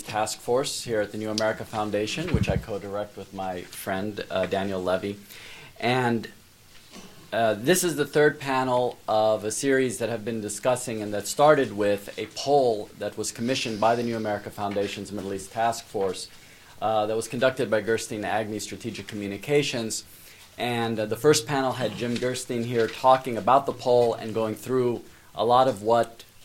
Task Force here at the New America Foundation, which I co-direct with my friend Daniel Levy. And this is the third panel of a series that have been discussing and that started with a poll that was commissioned by the New America Foundation's Middle East Task Force that was conducted by Gerstein Agnew Strategic Communications. And the first panel had Jim Gerstein here talking about the poll and going through a lot of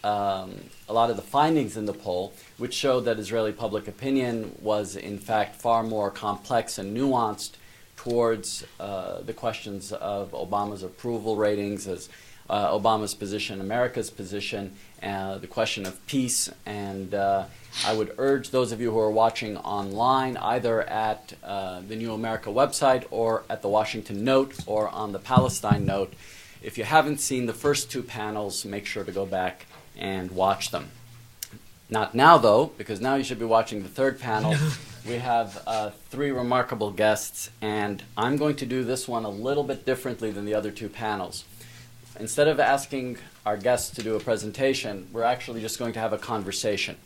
the findings in the poll, which showed that Israeli public opinion was in fact far more complex and nuanced towards the questions of Obama's approval ratings, as Obama's position, America's position, the question of peace. And I would urge those of you who are watching online, either at the New America website or at the Washington Note or on the Palestine Note, if you haven't seen the first two panels, make sure to go back and watch them. Not now, though, because now you should be watching the third panel. We have three remarkable guests, and I'm going to do this one a little bit differently than the other two panels. Instead of asking our guests to do a presentation, we're actually just going to have a conversation.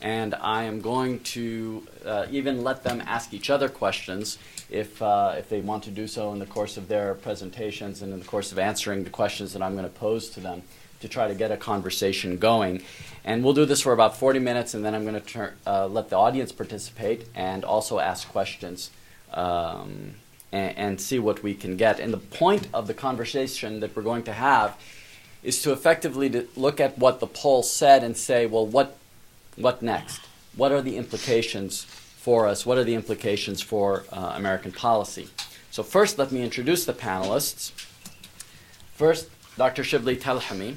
And I am going to even let them ask each other questions if they want to do so in the course of their presentations and in the course of answering the questions that I'm going to pose to them, to try to get a conversation going. And we'll do this for about 40 minutes, and then I'm going to let the audience participate and also ask questions and see what we can get. And the point of the conversation that we're going to have is to effectively look at what the poll said and say, well, what next? What are the implications for us? What are the implications for American policy? So first, let me introduce the panelists. First, Dr. Shibli Telhami.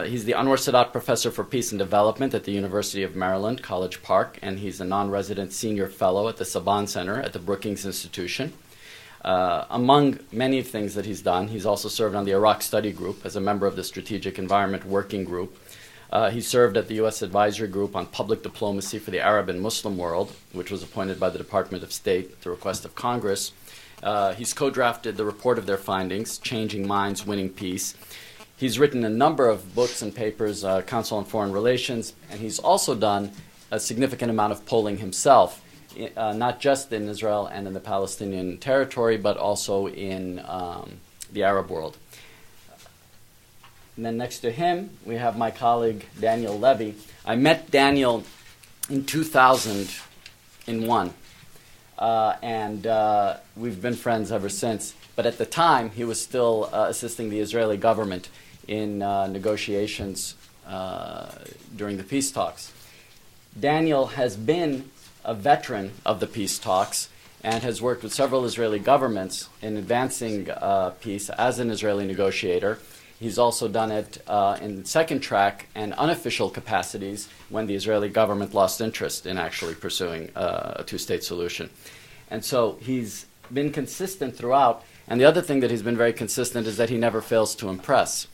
He's the Anwar Sadat Professor for Peace and Development at the University of Maryland, College Park, and he's a non-resident senior fellow at the Saban Center at the Brookings Institution. Among many things that he's done, he's also served on the Iraq Study Group as a member of the Strategic Environment Working Group. He served at the U.S. Advisory Group on Public Diplomacy for the Arab and Muslim World, which was appointed by the Department of State at the request of Congress. He's co-drafted the report of their findings, Changing Minds, Winning Peace. He's written a number of books and papers, Council on Foreign Relations, and he's also done a significant amount of polling himself, not just in Israel and in the Palestinian territory, but also in the Arab world. And then next to him, we have my colleague, Daniel Levy. I met Daniel in 2001, and we've been friends ever since. But at the time, he was still assisting the Israeli government in negotiations during the peace talks. Daniel has been a veteran of the peace talks and has worked with several Israeli governments in advancing peace as an Israeli negotiator. He's also done it in second track and unofficial capacities when the Israeli government lost interest in actually pursuing a two-state solution. And so he's been consistent throughout. And the other thing that he's been very consistent is that he never fails to impress.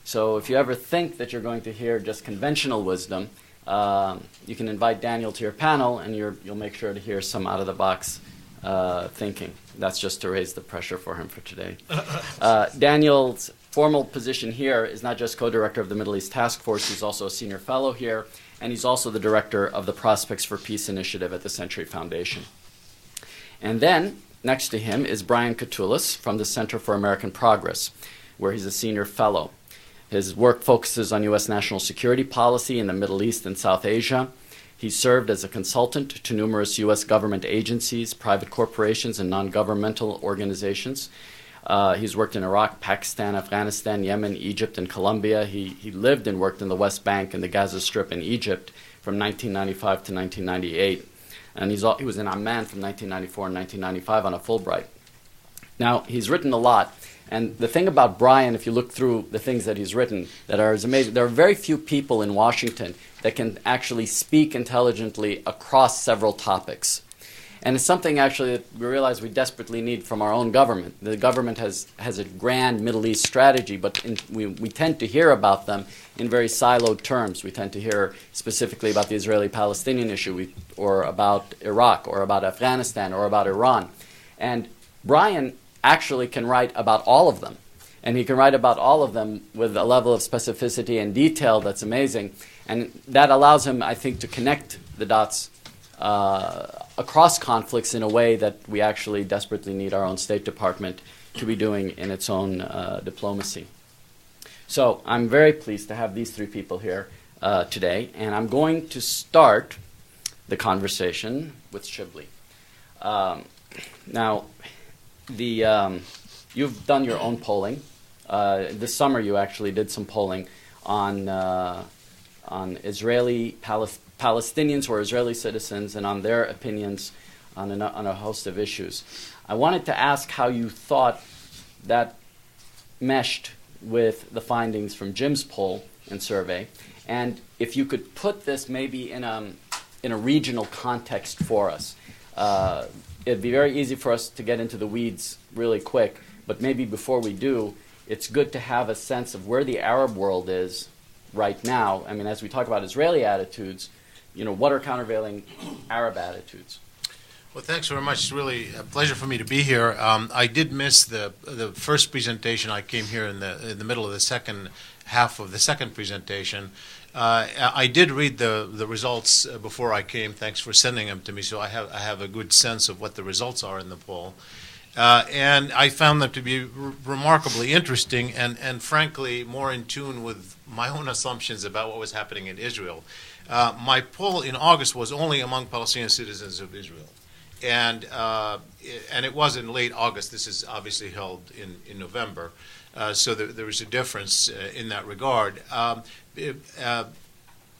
So if you ever think that you're going to hear just conventional wisdom, you can invite Daniel to your panel, and you'll make sure to hear some out-of-the-box thinking. That's just to raise the pressure for him for today. Daniel's formal position here is not just co-director of the Middle East Task Force, he's also a senior fellow here, and he's also the director of the Prospects for Peace initiative at the Century Foundation. And then, next to him is Brian Katulis from the Center for American Progress, where he's a senior fellow. His work focuses on U.S. national security policy in the Middle East and South Asia. He served as a consultant to numerous U.S. government agencies, private corporations, and non-governmental organizations. He's worked in Iraq, Pakistan, Afghanistan, Yemen, Egypt, and Colombia. He lived and worked in the West Bank and the Gaza Strip in Egypt from 1995 to 1998. And he was in Amman from 1994 and 1995 on a Fulbright. Now, he's written a lot. And the thing about Brian, if you look through the things that he's written, that are as amazing, there are very few people in Washington that can actually speak intelligently across several topics. And it's something actually that we realize we desperately need from our own government. The government has a grand Middle East strategy, but we tend to hear about them in very siloed terms. We tend to hear specifically about the Israeli-Palestinian issue, or about Iraq, or about Afghanistan, or about Iran. And Brian actually can write about all of them. And he can write about all of them with a level of specificity and detail that's amazing. And that allows him, I think, to connect the dots across conflicts in a way that we actually desperately need our own State Department to be doing in its own diplomacy. So I'm very pleased to have these three people here today, and I'm going to start the conversation with Shibli. Now, you've done your own polling. This summer you actually did some polling on Israeli Palestinians who are Israeli citizens and on their opinions on a host of issues. I wanted to ask how you thought that meshed with the findings from Jim's poll and survey, and if you could put this maybe in a regional context for us. It'd be very easy for us to get into the weeds really quick, but maybe before we do, it's good to have a sense of where the Arab world is right now. I mean, as we talk about Israeli attitudes, what are countervailing Arab attitudes? Well, thanks very much. It's really a pleasure for me to be here. I did miss the first presentation. I came here in the middle of the second half of the second presentation. I did read the results before I came. Thanks for sending them to me, so I have a good sense of what the results are in the poll. And I found them to be remarkably interesting and frankly more in tune with my own assumptions about what was happening in Israel. My poll in August was only among Palestinian citizens of Israel. And it was in late August. This is obviously held in November. So there is a difference in that regard.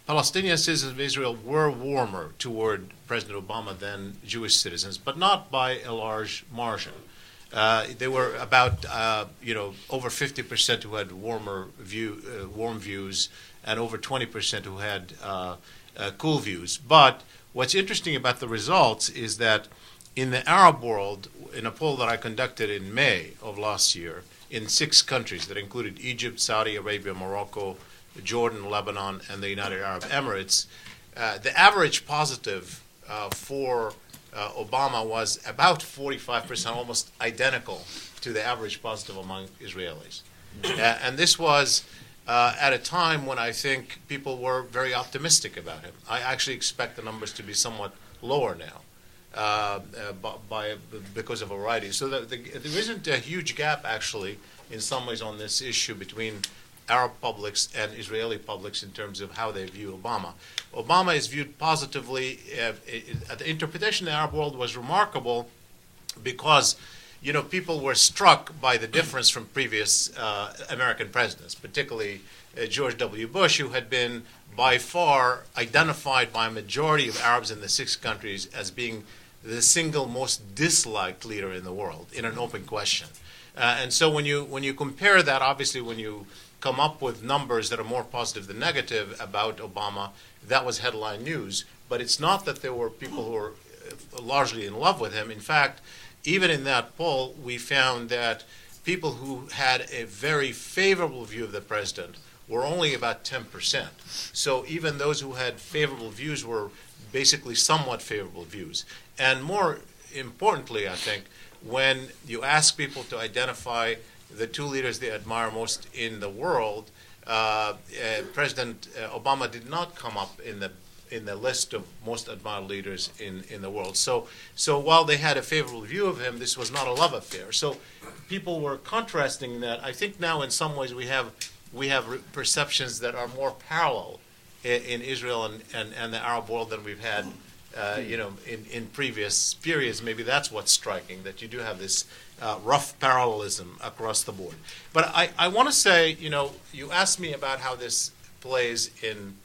Palestinian citizens of Israel were warmer toward President Obama than Jewish citizens, but not by a large margin. They were about over 50% who had warm views, and over 20% who had cool views. But what's interesting about the results is that in the Arab world, in a poll that I conducted in May of last year, in 6 countries that included Egypt, Saudi Arabia, Morocco, Jordan, Lebanon, and the United Arab Emirates, the average positive for Obama was about 45%, almost identical to the average positive among Israelis. And this was at a time when I think people were very optimistic about him. I actually expect the numbers to be somewhat lower now because of a variety. So there isn't a huge gap, actually, in some ways on this issue between Arab publics and Israeli publics in terms of how they view Obama. Obama is viewed positively. The interpretation in the Arab world was remarkable because people were struck by the difference from previous American presidents, particularly George W. Bush, who had been by far identified by a majority of Arabs in the 6 countries as being the single most disliked leader in the world in an open question. And so when you compare that, obviously when you come up with numbers that are more positive than negative about Obama, that was headline news. But it's not that there were people who were largely in love with him. In fact, even in that poll, we found that people who had a very favorable view of the president were only about 10%. So even those who had favorable views were basically somewhat favorable views. And more importantly, I think, when you ask people to identify the 2 leaders they admire most in the world, President Obama did not come up in the list of most admired leaders in the world. So while they had a favorable view of him, this was not a love affair. So people were contrasting that. I think now in some ways we have perceptions that are more parallel in Israel and the Arab world than we've had in previous periods. Maybe that's what's striking, that you do have this rough parallelism across the board. But I want to say, you asked me about how this plays in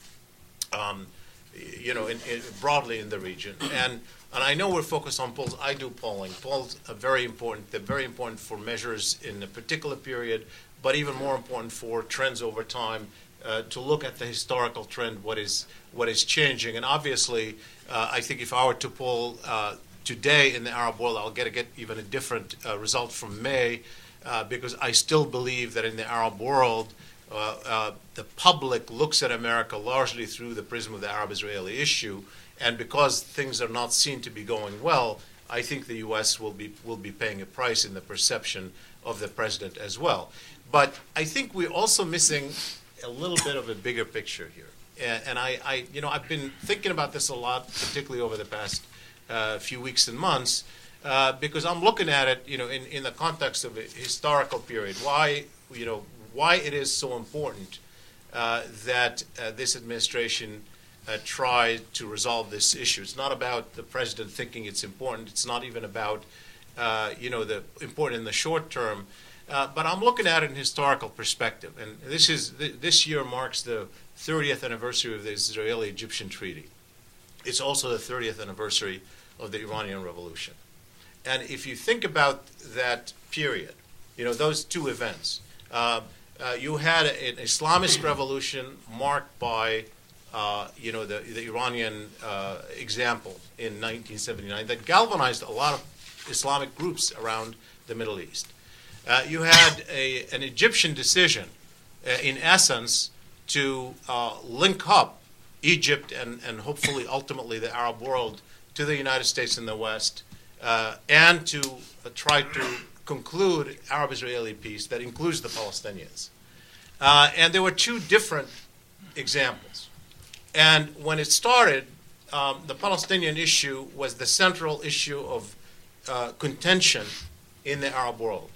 broadly in the region. And I know we're focused on polls. I do polling. Polls are very important. They're very important for measures in a particular period, but even more important for trends over time, to look at the historical trend, what is changing. And obviously, I think if I were to poll today in the Arab world, I'll get even a different result from May, because I still believe that in the Arab world, the public looks at America largely through the prism of the Arab-Israeli issue, and because things are not seen to be going well, I think the U.S. will be paying a price in the perception of the president as well. But I think we're also missing a little bit of a bigger picture here. And I've been thinking about this a lot, particularly over the past few weeks and months, because I'm looking at it, in the context of a historical period. Why it is so important that this administration tried to resolve this issue. It's not about the president thinking it's important. It's not even about the important in the short term. But I'm looking at it in historical perspective, and this year marks the 30th anniversary of the Israeli-Egyptian treaty. It's also the 30th anniversary of the Iranian Revolution. And if you think about that period, those two events, you had an Islamist revolution marked by the Iranian example in 1979 that galvanized a lot of Islamic groups around the Middle East. You had an Egyptian decision, in essence, to link up Egypt and hopefully ultimately the Arab world to the United States and the West, and to try to conclude Arab-Israeli peace that includes the Palestinians. And there were two different examples. And when it started, the Palestinian issue was the central issue of contention in the Arab world.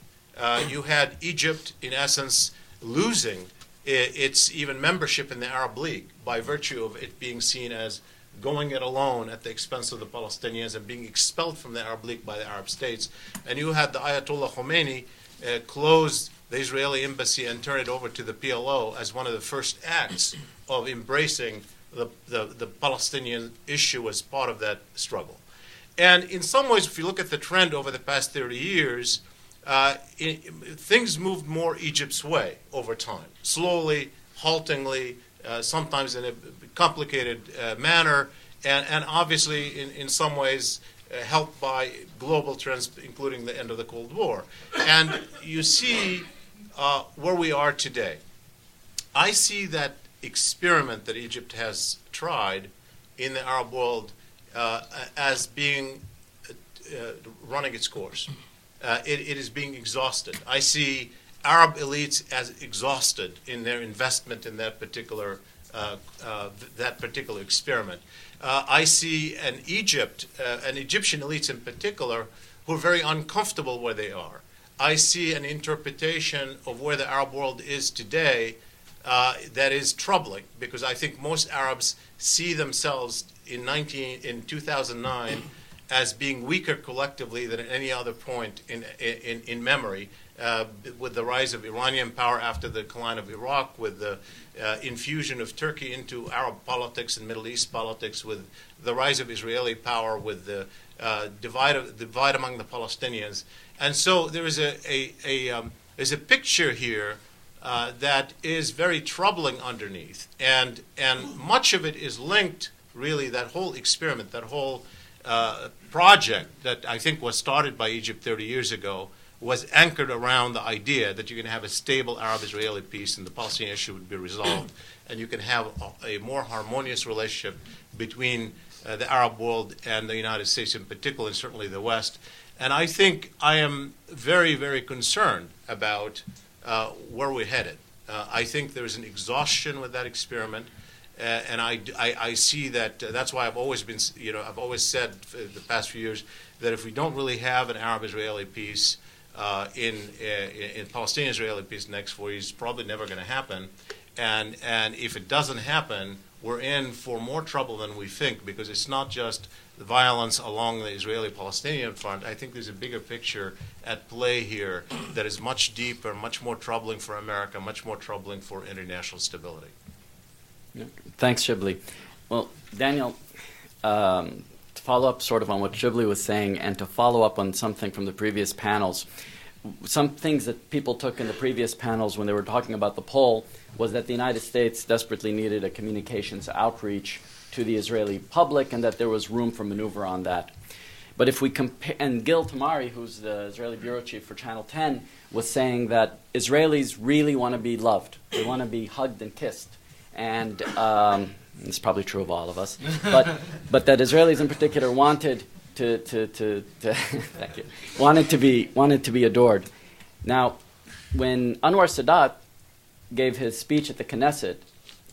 You had Egypt, in essence, losing its even membership in the Arab League by virtue of it being seen as going it alone at the expense of the Palestinians and being expelled from the Arab League by the Arab states. And you had the Ayatollah Khomeini close the Israeli embassy and turn it over to the PLO as one of the first acts of embracing the Palestinian issue as part of that struggle. And in some ways, if you look at the trend over the past 30 years, things moved more Egypt's way over time, slowly, haltingly, sometimes in a complicated manner, and obviously in some ways helped by global trends, including the end of the Cold War. And you see where we are today. I see that experiment that Egypt has tried in the Arab world as being running its course. It is being exhausted. I see Arab elites as exhausted in their investment in that particular experiment. I see an Egyptian elites in particular, who are very uncomfortable where they are. I see an interpretation of where the Arab world is today that is troubling, because I think most Arabs see themselves in 2009 as being weaker collectively than at any other point in memory, with the rise of Iranian power after the decline of Iraq, with the infusion of Turkey into Arab politics and Middle East politics, with the rise of Israeli power, with the divide among the Palestinians. And so there is a picture here that is very troubling underneath. And much of it is linked, really, that whole experiment, that whole project that I think was started by Egypt 30 years ago, was anchored around the idea that you can have a stable Arab-Israeli peace and the Palestinian issue would be resolved, and you can have a more harmonious relationship between the Arab world and the United States in particular, and certainly the West. And I think I am very, very concerned about where we're headed. I think there's an exhaustion with that experiment. And I see that that's why I've always been, I've always said for the past few years that if we don't really have an Arab-Israeli peace in Palestinian-Israeli peace in the next 4 years, it's probably never going to happen. And if it doesn't happen, we're in for more trouble than we think, because it's not just the violence along the Israeli-Palestinian front. I think there's a bigger picture at play here that is much deeper, much more troubling for America, much more troubling for international stability. Thanks, Shibli. Well, Daniel, to follow up sort of on what Shibli was saying and to follow up on something from the previous panels, some things that people took in the previous panels when they were talking about the poll was that the United States desperately needed a communications outreach to the Israeli public and that there was room for maneuver on that. But if we compare, and Gil Tamari, who's the Israeli bureau chief for Channel 10, was saying that Israelis really want to be loved. They want to be hugged and kissed. And it's probably true of all of us, but that Israelis in particular wanted to thank you, wanted to be adored. Now, when Anwar Sadat gave his speech at the Knesset,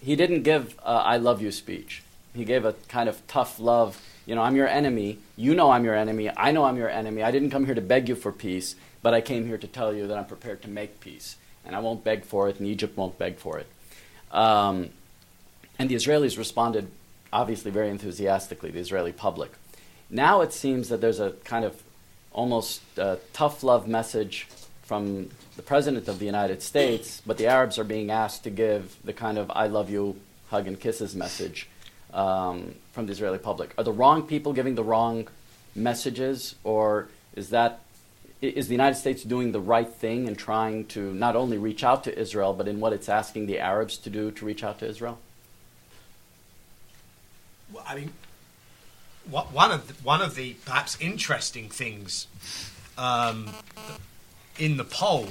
he didn't give a I love you speech. He gave a kind of tough love, I'm your enemy, you know I'm your enemy, I know I'm your enemy, I didn't come here to beg you for peace, but I came here to tell you that I'm prepared to make peace. And I won't beg for it, and Egypt won't beg for it. And the Israelis responded, obviously, very enthusiastically, the Israeli public. Now it seems that there's a kind of almost tough love message from the President of the United States, but the Arabs are being asked to give the kind of I love you, hug and kisses message from the Israeli public. Are the wrong people giving the wrong messages, or is the United States doing the right thing and trying to not only reach out to Israel, but in what it's asking the Arabs to do to reach out to Israel? Well, I mean, one of the perhaps interesting things in the poll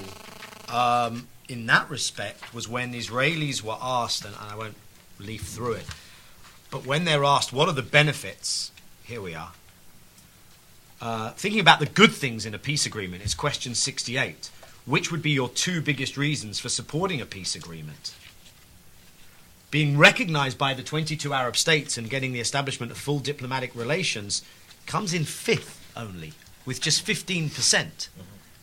in that respect was when Israelis were asked, and I won't leaf through it, but when they're asked what are the benefits, here we are, thinking about the good things in a peace agreement, it's question 68. Which would be your two biggest reasons for supporting a peace agreement? Being recognized by the 22 Arab states and getting the establishment of full diplomatic relations comes in fifth only, with just 15%,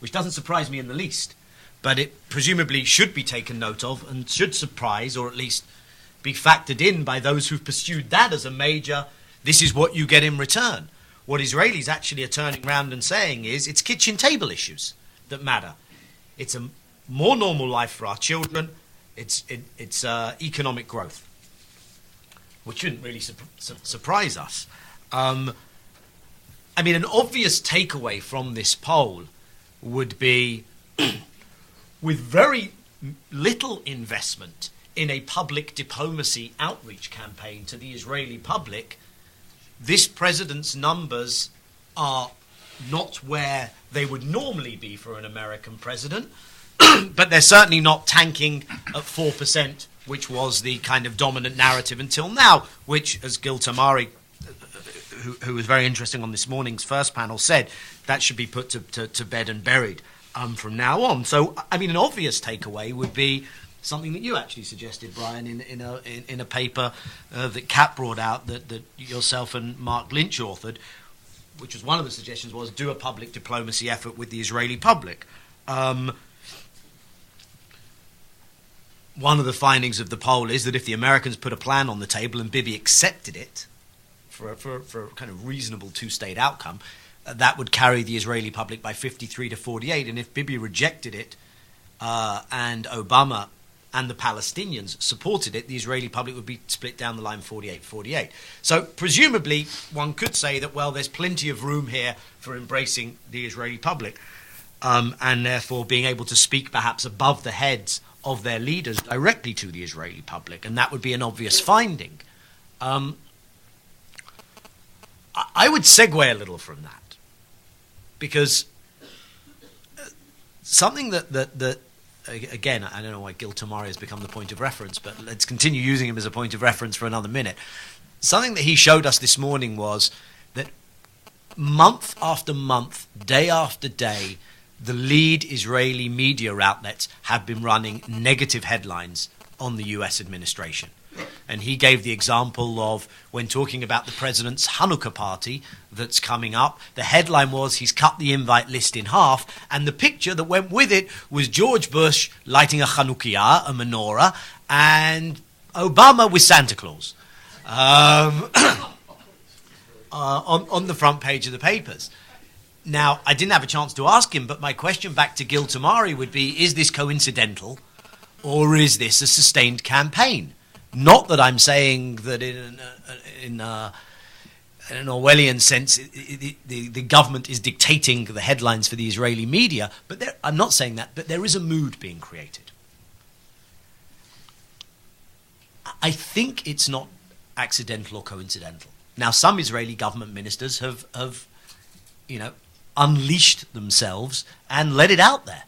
which doesn't surprise me in the least. But it presumably should be taken note of and should surprise, or at least be factored in by those who've pursued that as a major, this is what you get in return. What Israelis actually are turning around and saying is it's kitchen table issues that matter. It's a more normal life for our children. It's economic growth, which shouldn't really surprise us. I mean, an obvious takeaway from this poll would be with very little investment in a public diplomacy outreach campaign to the Israeli public, this president's numbers are not where they would normally be for an American president, but they're certainly not tanking at 4%, which was the kind of dominant narrative until now, which, as Gil Tamari, who was very interesting on this morning's first panel, said, that should be put to bed and buried from now on. So, I mean, an obvious takeaway would be something that you actually suggested, Brian, in a paper that Kat brought out that yourself and Mark Lynch authored, which was one of the suggestions was do a public diplomacy effort with the Israeli public. One of the findings of the poll is that if the Americans put a plan on the table and Bibi accepted it for a kind of reasonable two-state outcome, that would carry the Israeli public by 53 to 48. And if Bibi rejected it and Obama and the Palestinians supported it, the Israeli public would be split down the line 48-48. So presumably one could say that, well, there's plenty of room here for embracing the Israeli public and therefore being able to speak perhaps above the heads of their leaders directly to the Israeli public, and that would be an obvious finding. I would segue a little from that, because something that again, I don't know why Gil Tamari has become the point of reference, but let's continue using him as a point of reference for another minute. Something that he showed us this morning was that month after month, day after day, the lead Israeli media outlets have been running negative headlines on the US administration. And he gave the example of when talking about the president's Hanukkah party that's coming up, the headline was he's cut the invite list in half, and the picture that went with it was George Bush lighting a Chanukiah, a menorah, and Obama with Santa Claus on the front page of the papers. Now, I didn't have a chance to ask him, but my question back to Gil Tamari would be, is this coincidental, or is this a sustained campaign? Not that I'm saying that in an Orwellian sense, the government is dictating the headlines for the Israeli media, but I'm not saying that, but there is a mood being created. I think it's not accidental or coincidental. Now, some Israeli government ministers have unleashed themselves and let it out there.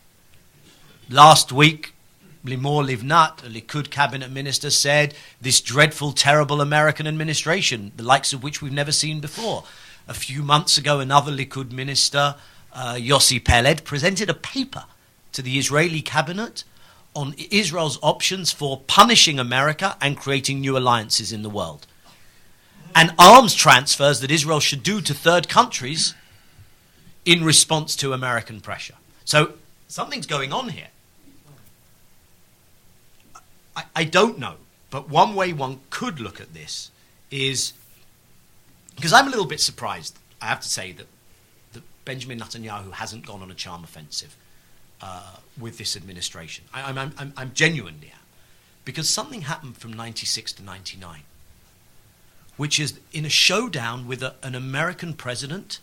Last week, Limor Livnat, a Likud cabinet minister, said this dreadful, terrible American administration, the likes of which we've never seen before. A few months ago, another Likud minister, Yossi Peled, presented a paper to the Israeli cabinet on Israel's options for punishing America and creating new alliances in the world, and arms transfers that Israel should do to third countries in response to American pressure. So something's going on here. I don't know, but one way one could look at this is, because I'm a little bit surprised, I have to say, that Benjamin Netanyahu hasn't gone on a charm offensive with this administration. I'm genuinely am, because something happened from 96 to 99, which is in a showdown with an American president,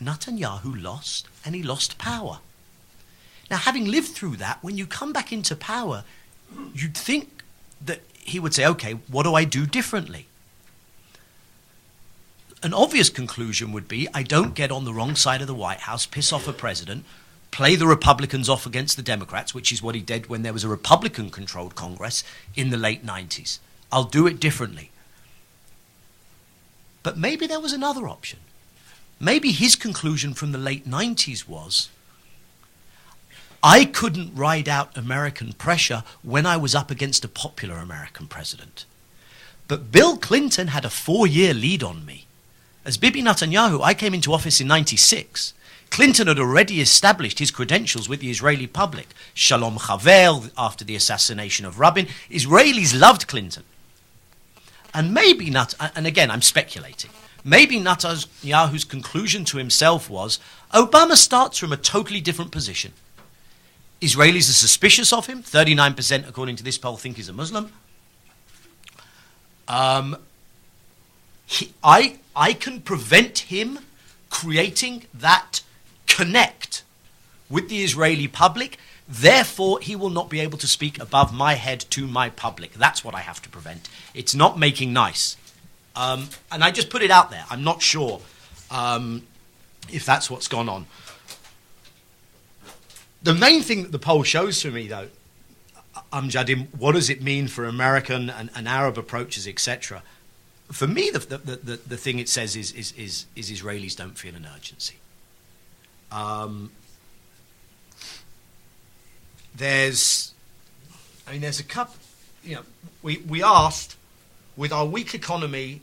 Netanyahu lost, and he lost power. Now, having lived through that, when you come back into power, you'd think that he would say, okay, what do I do differently? An obvious conclusion would be, I don't get on the wrong side of the White House, piss off a president, play the Republicans off against the Democrats, which is what he did when there was a Republican-controlled Congress in the late 90s. I'll do it differently. But maybe there was another option. Maybe his conclusion from the late 90s was, I couldn't ride out American pressure when I was up against a popular American president. But Bill Clinton had a 4-year lead on me. As Bibi Netanyahu, I came into office in 96. Clinton had already established his credentials with the Israeli public. Shalom Chaver, after the assassination of Rabin. Israelis loved Clinton. And maybe, and again, I'm speculating, maybe Netanyahu's conclusion to himself was, Obama starts from a totally different position. Israelis are suspicious of him. 39%, according to this poll, think he's a Muslim. I can prevent him creating that connect with the Israeli public. Therefore, he will not be able to speak above my head to my public. That's what I have to prevent. It's not making nice. And I just put it out there. I'm not sure if that's what's gone on. The main thing that the poll shows for me, though, Amjad, what does it mean for American and Arab approaches, etc.? For me, the thing it says is Israelis don't feel an urgency. There's a couple. We asked, with our weak economy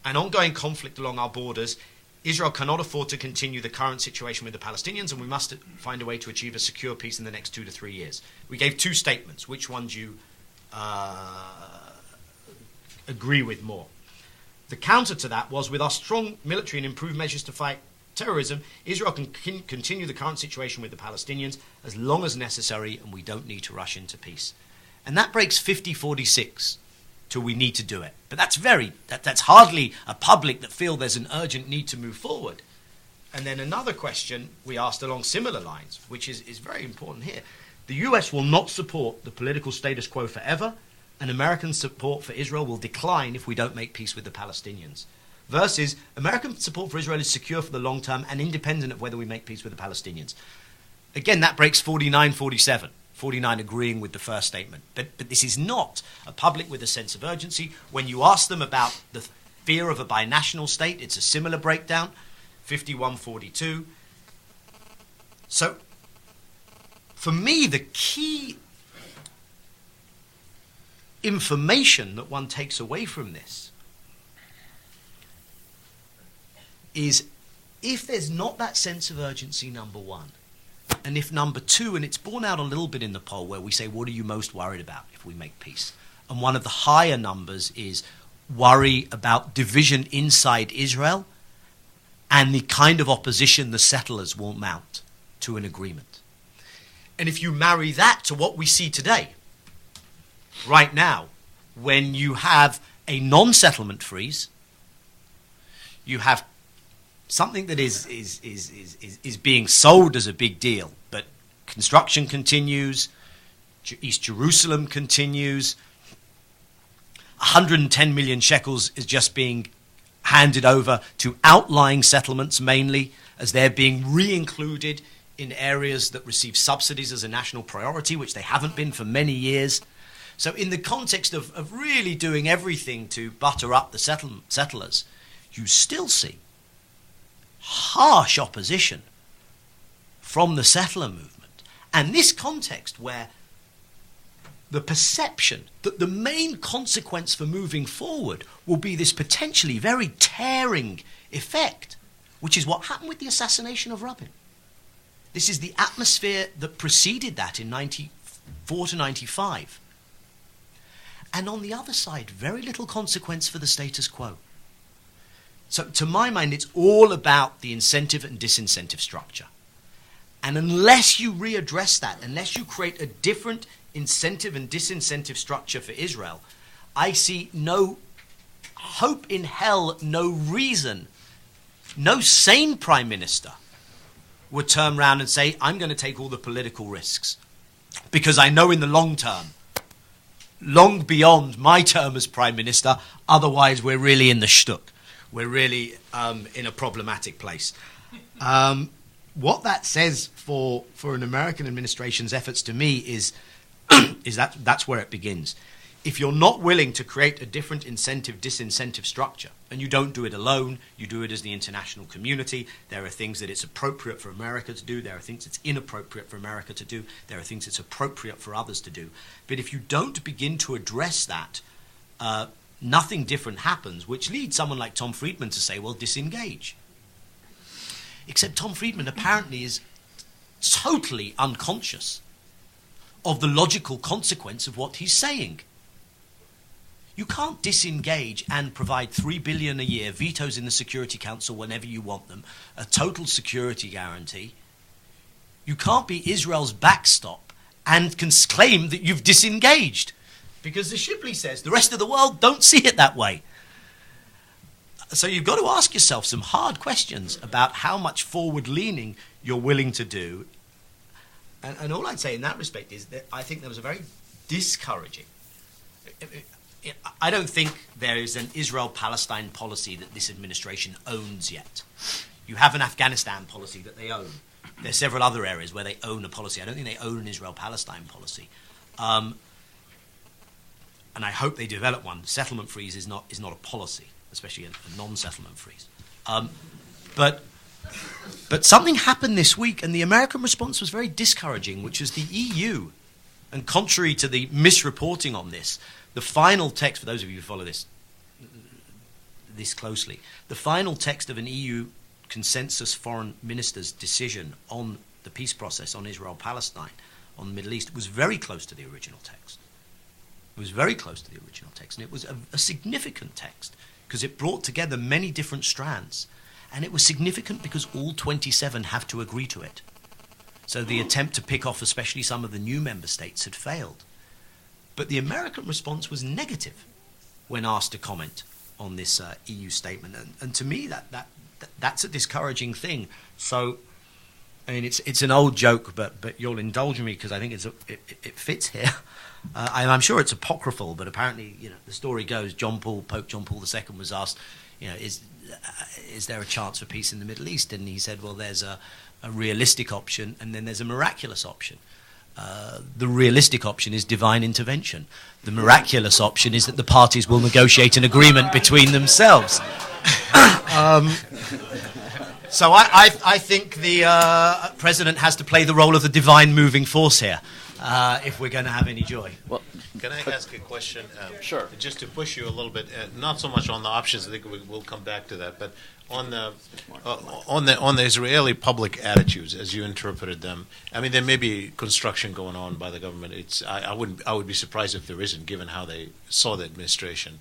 and ongoing conflict along our borders, Israel cannot afford to continue the current situation with the Palestinians, and we must find a way to achieve a secure peace in the next 2 to 3 years. We gave 2 statements. Which one do you agree with more? The counter to that was, with our strong military and improved measures to fight terrorism, Israel can continue the current situation with the Palestinians as long as necessary, and we don't need to rush into peace. And that breaks 50-46 to we need to do it. But that's hardly a public that feel there's an urgent need to move forward. And then another question we asked along similar lines, which is very important here. The US will not support the political status quo forever, and American support for Israel will decline if we don't make peace with the Palestinians. Versus, American support for Israel is secure for the long term and independent of whether we make peace with the Palestinians. Again, that breaks 49-47. 49 agreeing with the first statement. But this is not a public with a sense of urgency. When you ask them about the fear of a binational state, it's a similar breakdown, 51-42. So, for me, the key information that one takes away from this is, if there's not that sense of urgency, number one, and if number two, and it's borne out a little bit in the poll where we say, what are you most worried about if we make peace? And one of the higher numbers is worry about division inside Israel and the kind of opposition the settlers will mount to an agreement. And if you marry that to what we see today, right now, when you have a non-settlement freeze, you have something that is being sold as a big deal, but construction continues, East Jerusalem continues, 110 million shekels is just being handed over to outlying settlements mainly, as they're being re-included in areas that receive subsidies as a national priority, which they haven't been for many years. So in the context of really doing everything to butter up the settlers, you still see harsh opposition from the settler movement. And this context where the perception that the main consequence for moving forward will be this potentially very tearing effect, which is what happened with the assassination of Rabin. This is the atmosphere that preceded that in 94 to 95. And on the other side, very little consequence for the status quo. So to my mind, it's all about the incentive and disincentive structure. And unless you readdress that, unless you create a different incentive and disincentive structure for Israel, I see no hope in hell, no reason, no sane prime minister would turn around and say, I'm going to take all the political risks. Because I know in the long term, long beyond my term as prime minister, otherwise we're really in the shtuk. We're really in a problematic place. What that says for an American administration's efforts to me is that's where it begins. If you're not willing to create a different incentive-disincentive structure, and you don't do it alone, you do it as the international community, there are things that it's appropriate for America to do, there are things it's inappropriate for America to do, there are things it's appropriate for others to do. But if you don't begin to address that, nothing different happens, which leads someone like Tom Friedman to say, well, disengage. Except Tom Friedman apparently is totally unconscious of the logical consequence of what he's saying. You can't disengage and provide $3 billion a year, vetoes in the Security Council whenever you want them, a total security guarantee. You can't be Israel's backstop and can claim that you've disengaged. Because the Shibley says the rest of the world don't see it that way. So you've got to ask yourself some hard questions about how much forward-leaning you're willing to do. And all I'd say in that respect is that I think there was a very discouraging... I don't think there is an Israel-Palestine policy that this administration owns yet. You have an Afghanistan policy that they own. There are several other areas where they own a policy. I don't think they own an Israel-Palestine policy. And I hope they develop one. Settlement freeze is not a policy, especially a non-settlement freeze. But something happened this week, and the American response was very discouraging, which is the EU. And contrary to the misreporting on this, the final text, for those of you who follow this closely, the final text of an EU consensus foreign minister's decision on the peace process on Israel-Palestine, on the Middle East, was very close to the original text. It was very close to the original text, and it was a significant text because it brought together many different strands. And it was significant because all 27 have to agree to it. So the attempt to pick off especially some of the new member states had failed. But the American response was negative when asked to comment on this EU statement. And to me, that's a discouraging thing. So, I mean, it's an old joke, but you'll indulge me because I think it fits here. I'm sure it's apocryphal, but apparently, the story goes, Pope John Paul II was asked, is there a chance for peace in the Middle East? And he said, well, there's a realistic option, and then there's a miraculous option. The realistic option is divine intervention. The miraculous option is that the parties will negotiate an agreement between themselves. So I think the president has to play the role of the divine moving force here if we're going to have any joy. Well, can I ask a question? Sure. Just to push you a little bit, not so much on the options. I think we'll come back to that, but on the Israeli public attitudes as you interpreted them. I mean, there may be construction going on by the government. I would be surprised if there isn't, given how they saw the administration.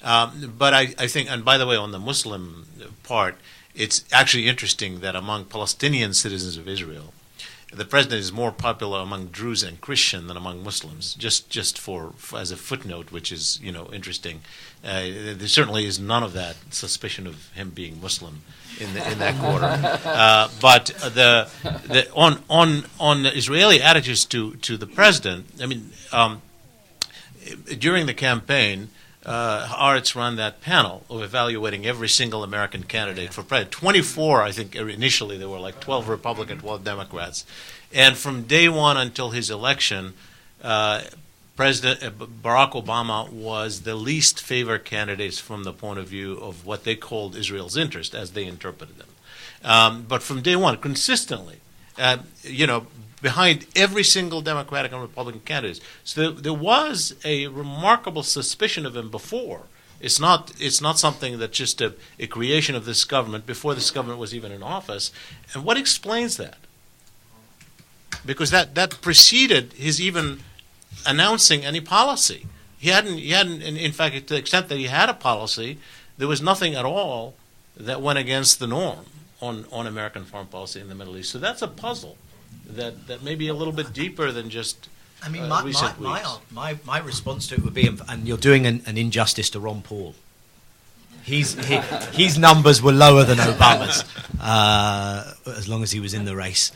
But I think, and by the way, on the Muslim part, it's actually interesting that among Palestinian citizens of Israel, the president is more popular among Druze and Christian than among Muslims. Just for as a footnote, which is interesting. There certainly is none of that suspicion of him being Muslim in that quarter. But on the Israeli attitudes to the president, I mean, during the campaign, Haaretz ran that panel of evaluating every single American candidate for president. 24, I think, initially there were like 12 Republicans, 12 Democrats. And from day one until his election, President Barack Obama was the least favored candidate from the point of view of what they called Israel's interest, as they interpreted them. But from day one, consistently, behind every single Democratic and Republican candidate. So there was a remarkable suspicion of him before. It's not something that's just a creation of this government before this government was even in office. And what explains that? Because that preceded his even announcing any policy. He hadn't, in fact, to the extent that he had a policy, there was nothing at all that went against the norm on American foreign policy in the Middle East. So that's a puzzle that may be a little bit deeper than just I mean, recent weeks. my response to it would be, and you're doing an injustice to Ron Paul. His numbers were lower than Obama's, as long as he was in the race.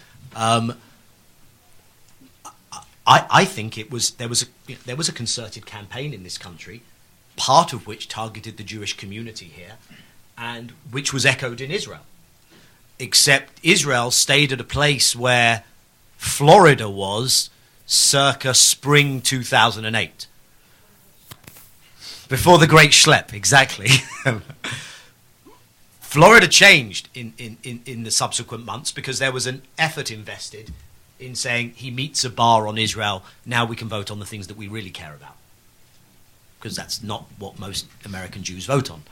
I think there was a concerted campaign in this country, part of which targeted the Jewish community here, and which was echoed in Israel. Except Israel stayed at a place where Florida was circa spring 2008. Before the Great Schlep, exactly. Florida changed in the subsequent months because there was an effort invested in saying he meets a bar on Israel, now we can vote on the things that we really care about. Because that's not what most American Jews vote on.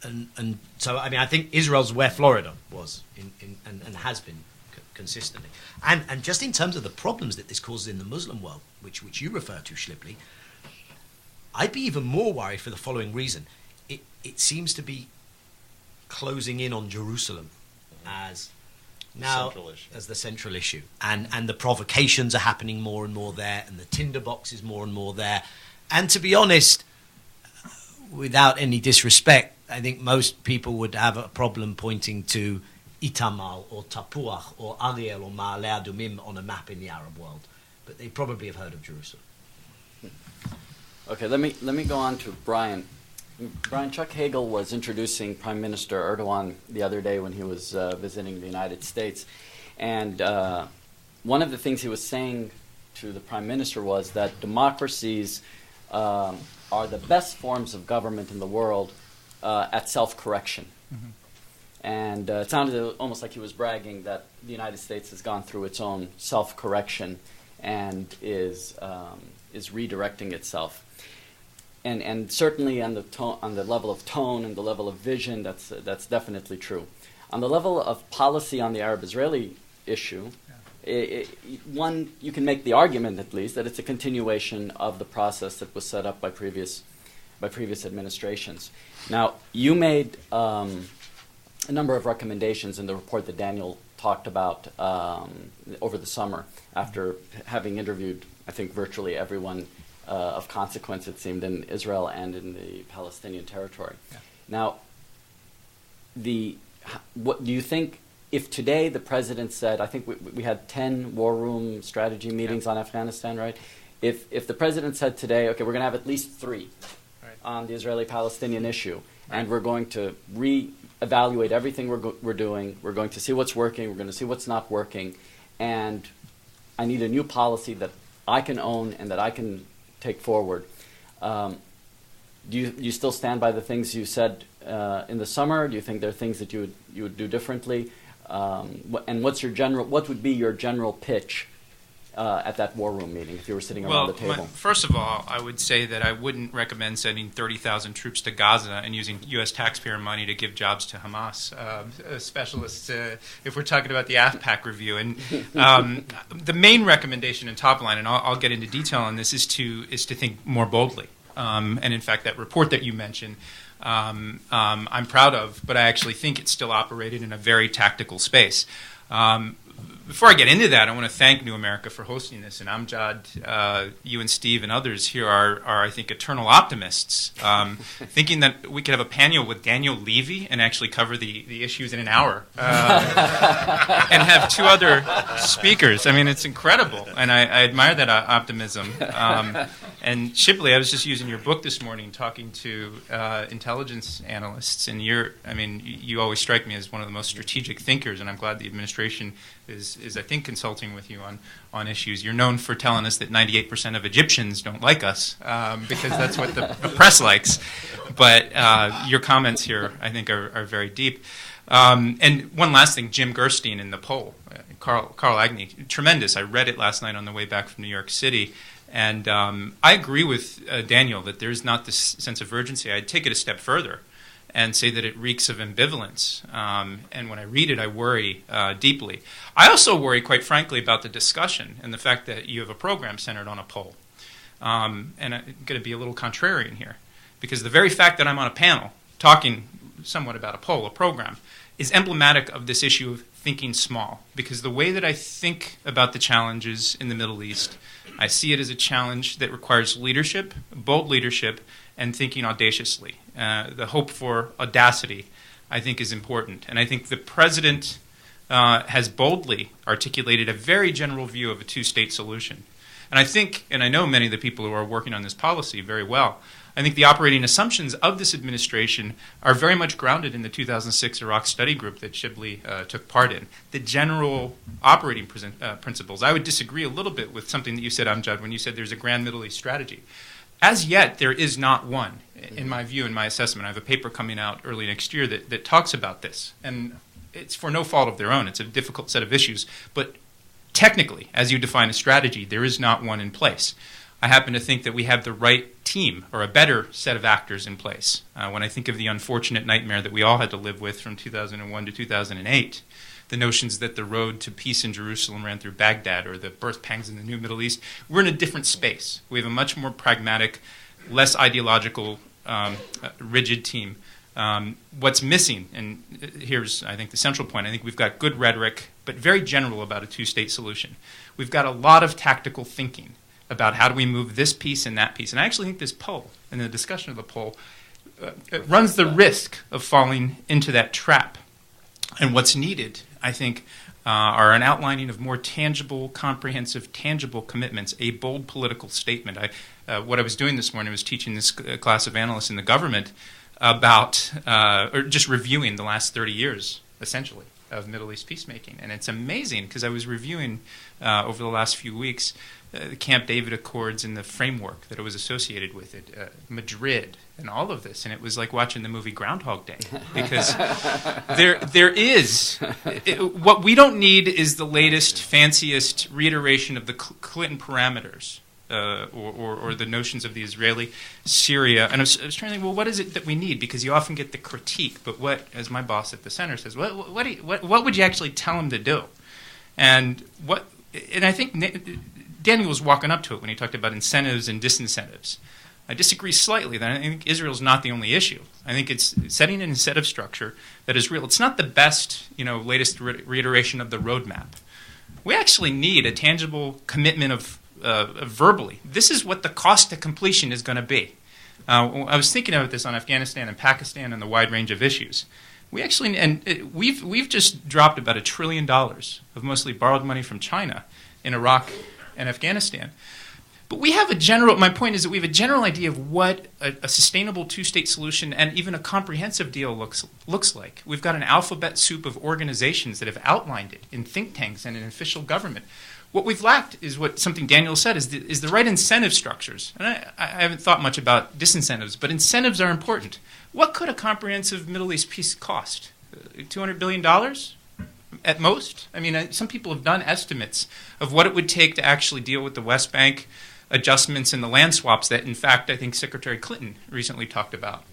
And so, I mean, I think Israel's where Florida was and has been consistently. And just in terms of the problems that this causes in the Muslim world, which you refer to, Schlippli, I'd be even more worried for the following reason. It seems to be closing in on Jerusalem as now as the central issue. And the provocations are happening more and more there, and the tinderbox is more and more there. And to be honest, without any disrespect, I think most people would have a problem pointing to Itamar or Tapuach or Ariel or Ma'ale Adumim on a map in the Arab world. But they probably have heard of Jerusalem. Okay, let me go on to Brian. Brian, Chuck Hagel was introducing Prime Minister Erdogan the other day when he was visiting the United States. And one of the things he was saying to the Prime Minister was that democracies are the best forms of government in the world at self-correction. Mm-hmm. And it sounded almost like he was bragging that the United States has gone through its own self-correction and is redirecting itself. And certainly on the level of tone and the level of vision, that's definitely true. On the level of policy on the Arab-Israeli issue, you can make the argument at least that it's a continuation of the process that was set up by previous administrations. Now, you made a number of recommendations in the report that Daniel talked about over the summer after having interviewed, I think, virtually everyone of consequence, it seemed, in Israel and in the Palestinian territory. Yeah. Now, what do you think, if today the president said, I think we had 10 war room strategy meetings on Afghanistan, right? If the president said today, okay, we're going to have at least 3 on the Israeli-Palestinian issue, and we're going to re-evaluate everything we're doing, we're going to see what's working, we're going to see what's not working, and I need a new policy that I can own and that I can take forward. Do you still stand by the things you said in the summer? Do you think there are things that you would do differently? And what would be your general pitch at that war room meeting if you were sitting around the table? First of all, I would say that I wouldn't recommend sending 30,000 troops to Gaza and using U.S. taxpayer money to give jobs to Hamas specialists, if we're talking about the AFPAC review. And the main recommendation in top line, and I'll get into detail on this, is to think more boldly. And in fact, that report that you mentioned, I'm proud of, but I actually think it still operated in a very tactical space. Before I get into that, I want to thank New America for hosting this. And Amjad, you and Steve and others here are I think, eternal optimists, thinking that we could have a panel with Daniel Levy and actually cover the issues in an hour and have 2 other speakers. I mean, it's incredible, and I admire that optimism. And Shipley, I was just using your book this morning talking to intelligence analysts, and you always strike me as one of the most strategic thinkers, and I'm glad the administration is is I think consulting with you on issues. You're known for telling us that 98% of Egyptians don't like us because that's what the press likes. But your comments here, I think, are very deep. And one last thing, Jim Gerstein in the poll, Carl Agnew, tremendous. I read it last night on the way back from New York City. And I agree with Daniel that there's not this sense of urgency. I'd take it a step further and say that it reeks of ambivalence. And when I read it, I worry deeply. I also worry, quite frankly, about the discussion and the fact that you have a program centered on a poll. And I'm going to be a little contrarian here, because the very fact that I'm on a panel talking somewhat about a poll, a program, is emblematic of this issue of thinking small. Because the way that I think about the challenges in the Middle East, I see it as a challenge that requires leadership, bold leadership, and thinking audaciously. The hope for audacity, I think, is important. And I think the president has boldly articulated a very general view of a two-state solution. And I think, and I know many of the people who are working on this policy very well, I think the operating assumptions of this administration are very much grounded in the 2006 Iraq study group that Shibli took part in. The general operating principles. I would disagree a little bit with something that you said, Amjad, when you said there's a grand Middle East strategy. As yet, there is not one, in my view, in my assessment. I have a paper coming out early next year that talks about this. And it's for no fault of their own. It's a difficult set of issues. But technically, as you define a strategy, there is not one in place. I happen to think that we have the right team, or a better set of actors in place. When I think of the unfortunate nightmare that we all had to live with from 2001 to 2008, the notions that the road to peace in Jerusalem ran through Baghdad, or the birth pangs in the new Middle East, we're in a different space. We have a much more pragmatic, less ideological, rigid team. What's missing, and here's, I think, the central point, I think we've got good rhetoric, but very general about a two-state solution. We've got a lot of tactical thinking about how do we move this piece and that piece. And I actually think this poll, and the discussion of the poll, runs the risk of falling into that trap. And what's needed, I think, are an outlining of more tangible, comprehensive, tangible commitments, a bold political statement. What I was doing this morning was teaching this class of analysts in the government about, or just reviewing the last 30 years, essentially, of Middle East peacemaking. And it's amazing, because I was reviewing over the last few weeks the Camp David Accords and the framework that was associated with it, Madrid, and all of this. And it was like watching the movie Groundhog Day, because there is, what we don't need is the latest, fanciest reiteration of the Clinton parameters, or the notions of the Israeli, Syria. And I was trying to think, well, what is it that we need? Because you often get the critique, but what, as my boss at the center says, what would you actually tell him to do? And I think Daniel was walking up to it when he talked about incentives and disincentives. I disagree slightly that I think Israel's not the only issue. I think it's setting an incentive structure that is real. It's not the best, latest reiteration of the roadmap. We actually need a tangible commitment of verbally. This is what the cost to completion is going to be. I was thinking about this on Afghanistan and Pakistan and the wide range of issues. We've just dropped about $1 trillion of mostly borrowed money from China in Iraq and Afghanistan. But we have my point is that we have a general idea of what a sustainable two-state solution and even a comprehensive deal looks like. We've got an alphabet soup of organizations that have outlined it in think tanks and in official government. What we've lacked is something Daniel said, is the right incentive structures. And I haven't thought much about disincentives, but incentives are important. What could a comprehensive Middle East peace cost? $200 billion? At most? I mean, some people have done estimates of what it would take to actually deal with the West Bank adjustments and the land swaps that, in fact, I think Secretary Clinton recently talked about,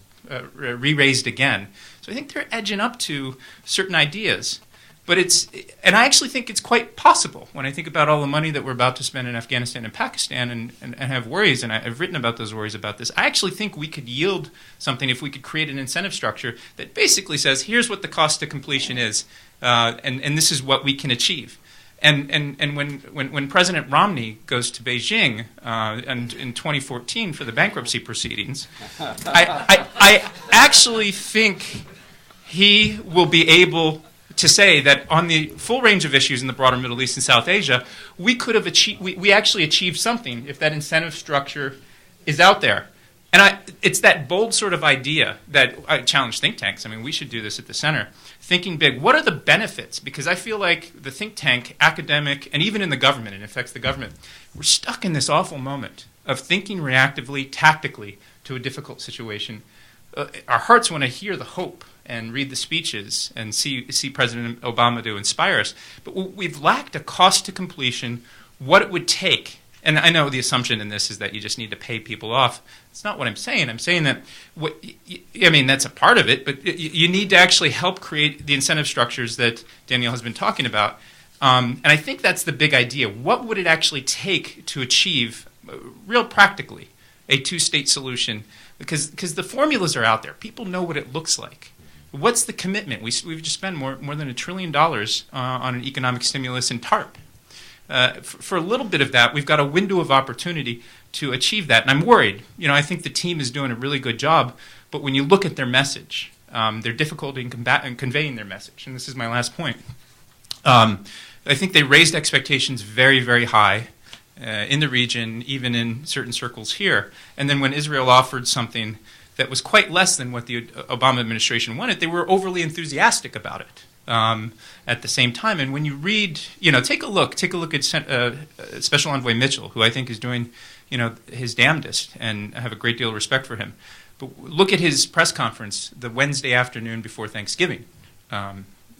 re-raised again. So I think they're edging up to certain ideas. And I actually think it's quite possible when I think about all the money that we're about to spend in Afghanistan and Pakistan and have worries, and I've written about those worries about this. I actually think we could yield something if we could create an incentive structure that basically says, here's what the cost to completion is, and this is what we can achieve. And when President Romney goes to Beijing and in 2014 for the bankruptcy proceedings, I actually think he will be able to say that on the full range of issues in the broader Middle East and South Asia, we could have achieved, we actually achieved something if that incentive structure is out there. And it's that bold sort of idea that I challenge think tanks. I mean, we should do this at the center. Thinking big. What are the benefits? Because I feel like the think tank, academic, and even in the government, it affects the government, we're stuck in this awful moment of thinking reactively, tactically to a difficult situation. Our hearts want to hear the hope and read the speeches and see President Obama to inspire us. But we've lacked a cost to completion, what it would take. And I know the assumption in this is that you just need to pay people off. It's not what I'm saying. I'm saying that, that's a part of it, but you need to actually help create the incentive structures that Daniel has been talking about. And I think that's the big idea. What would it actually take to achieve, real practically, a two-state solution? Because the formulas are out there. People know what it looks like. What's the commitment? We've just spent more than $1 trillion on an economic stimulus in TARP. For a little bit of that, we've got a window of opportunity to achieve that. And I'm worried. I think the team is doing a really good job. But when you look at their message, their difficulty in conveying their message, and this is my last point, I think they raised expectations very, very high in the region, even in certain circles here. And then when Israel offered something that was quite less than what the Obama administration wanted, they were overly enthusiastic about it. At the same time, and when you read, take a look at Special Envoy Mitchell, who I think is doing, his damnedest, and I have a great deal of respect for him. But look at his press conference the Wednesday afternoon before Thanksgiving.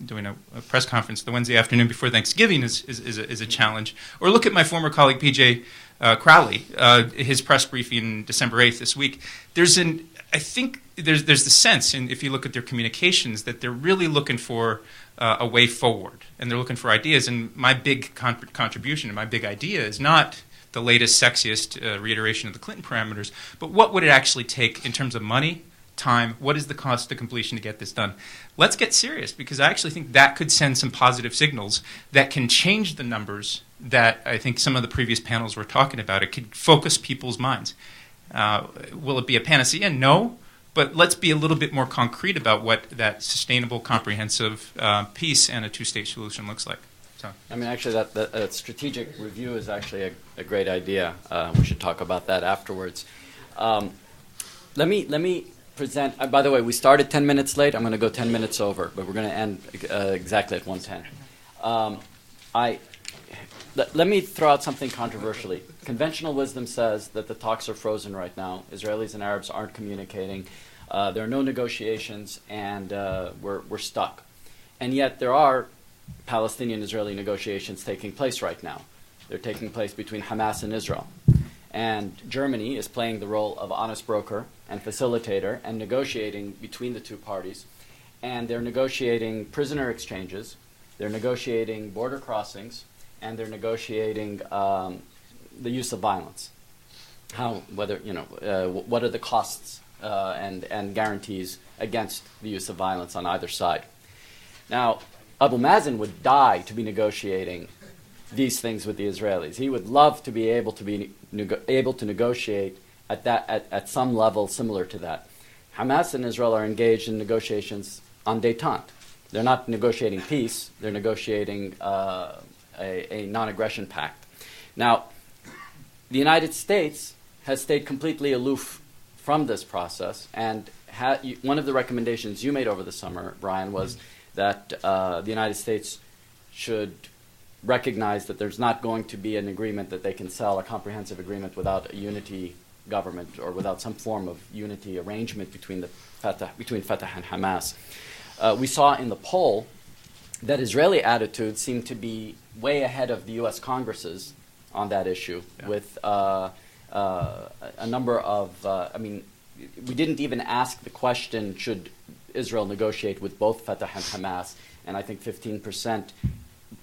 Doing a press conference the Wednesday afternoon before Thanksgiving is a challenge. Or look at my former colleague P.J. Crowley, his press briefing December 8th this week. I think there's the sense, and if you look at their communications, that they're really looking for a way forward, and they're looking for ideas. And my big contribution and my big idea is not the latest, sexiest reiteration of the Clinton parameters, but what would it actually take in terms of money, time? What is the cost to completion to get this done? Let's get serious, because I actually think that could send some positive signals that can change the numbers that I think some of the previous panels were talking about. It could focus people's minds. Will it be a panacea? No. But let's be a little bit more concrete about what that sustainable, comprehensive peace and a two-state solution looks like. So. Actually, that strategic review is actually a great idea. We should talk about that afterwards. Let me present. By the way, we started 10 minutes late. I'm going to go 10 minutes over, but we're going to end exactly at 1:10. Let me throw out something controversially. Conventional wisdom says that the talks are frozen right now. Israelis and Arabs aren't communicating. There are no negotiations, and we're stuck. And yet there are Palestinian-Israeli negotiations taking place right now. They're taking place between Hamas and Israel. And Germany is playing the role of honest broker and facilitator and negotiating between the two parties. And they're negotiating prisoner exchanges. They're negotiating border crossings. And they're negotiating the use of violence. What are the costs and guarantees against the use of violence on either side? Now, Abu Mazen would die to be negotiating these things with the Israelis. He would love to be able to negotiate at some level similar to that. Hamas and Israel are engaged in negotiations en détente. They're not negotiating peace. They're negotiating a non-aggression pact. Now, the United States has stayed completely aloof from this process, and one of the recommendations you made over the summer, Brian, was that the United States should recognize that there's not going to be an agreement that they can sell, a comprehensive agreement, without a unity government or without some form of unity arrangement between Fatah and Hamas. We saw in the poll that Israeli attitudes seem to be way ahead of the U.S. Congresses on that issue, with a number of, we didn't even ask the question, should Israel negotiate with both Fatah and Hamas, and I think 15%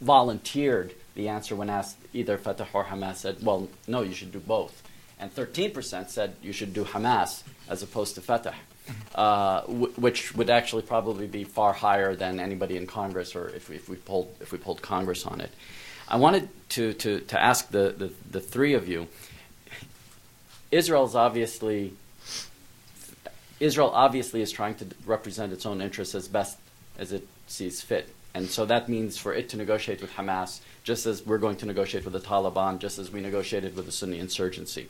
volunteered the answer when asked either Fatah or Hamas, said, well, no, you should do both. And 13% said you should do Hamas as opposed to Fatah. Which would actually probably be far higher than anybody in Congress, or if we polled Congress on it. I wanted to ask the three of you. Israel obviously is trying to represent its own interests as best as it sees fit, and so that means for it to negotiate with Hamas, just as we're going to negotiate with the Taliban, just as we negotiated with the Sunni insurgency.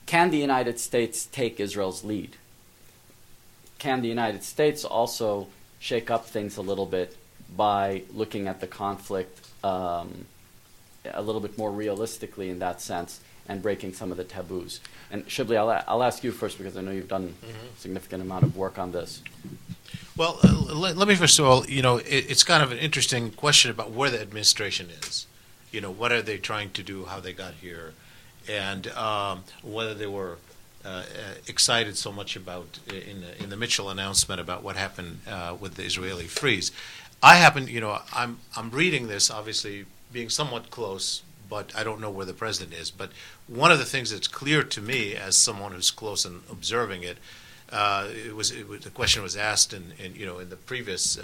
can the United States take Israel's lead? Can the United States also shake up things a little bit by looking at the conflict a little bit more realistically in that sense and breaking some of the taboos? And Shibli, I'll ask you first because I know you've done a significant amount of work on this. Well, let me first of all, it's kind of an interesting question about where the administration is. What are they trying to do, how they got here, and whether they were excited so much about in the Mitchell announcement about what happened with the Israeli freeze. I'm reading this, obviously being somewhat close, but I don't know where the president is. But one of the things that's clear to me as someone who's close and observing it, the question was asked in the previous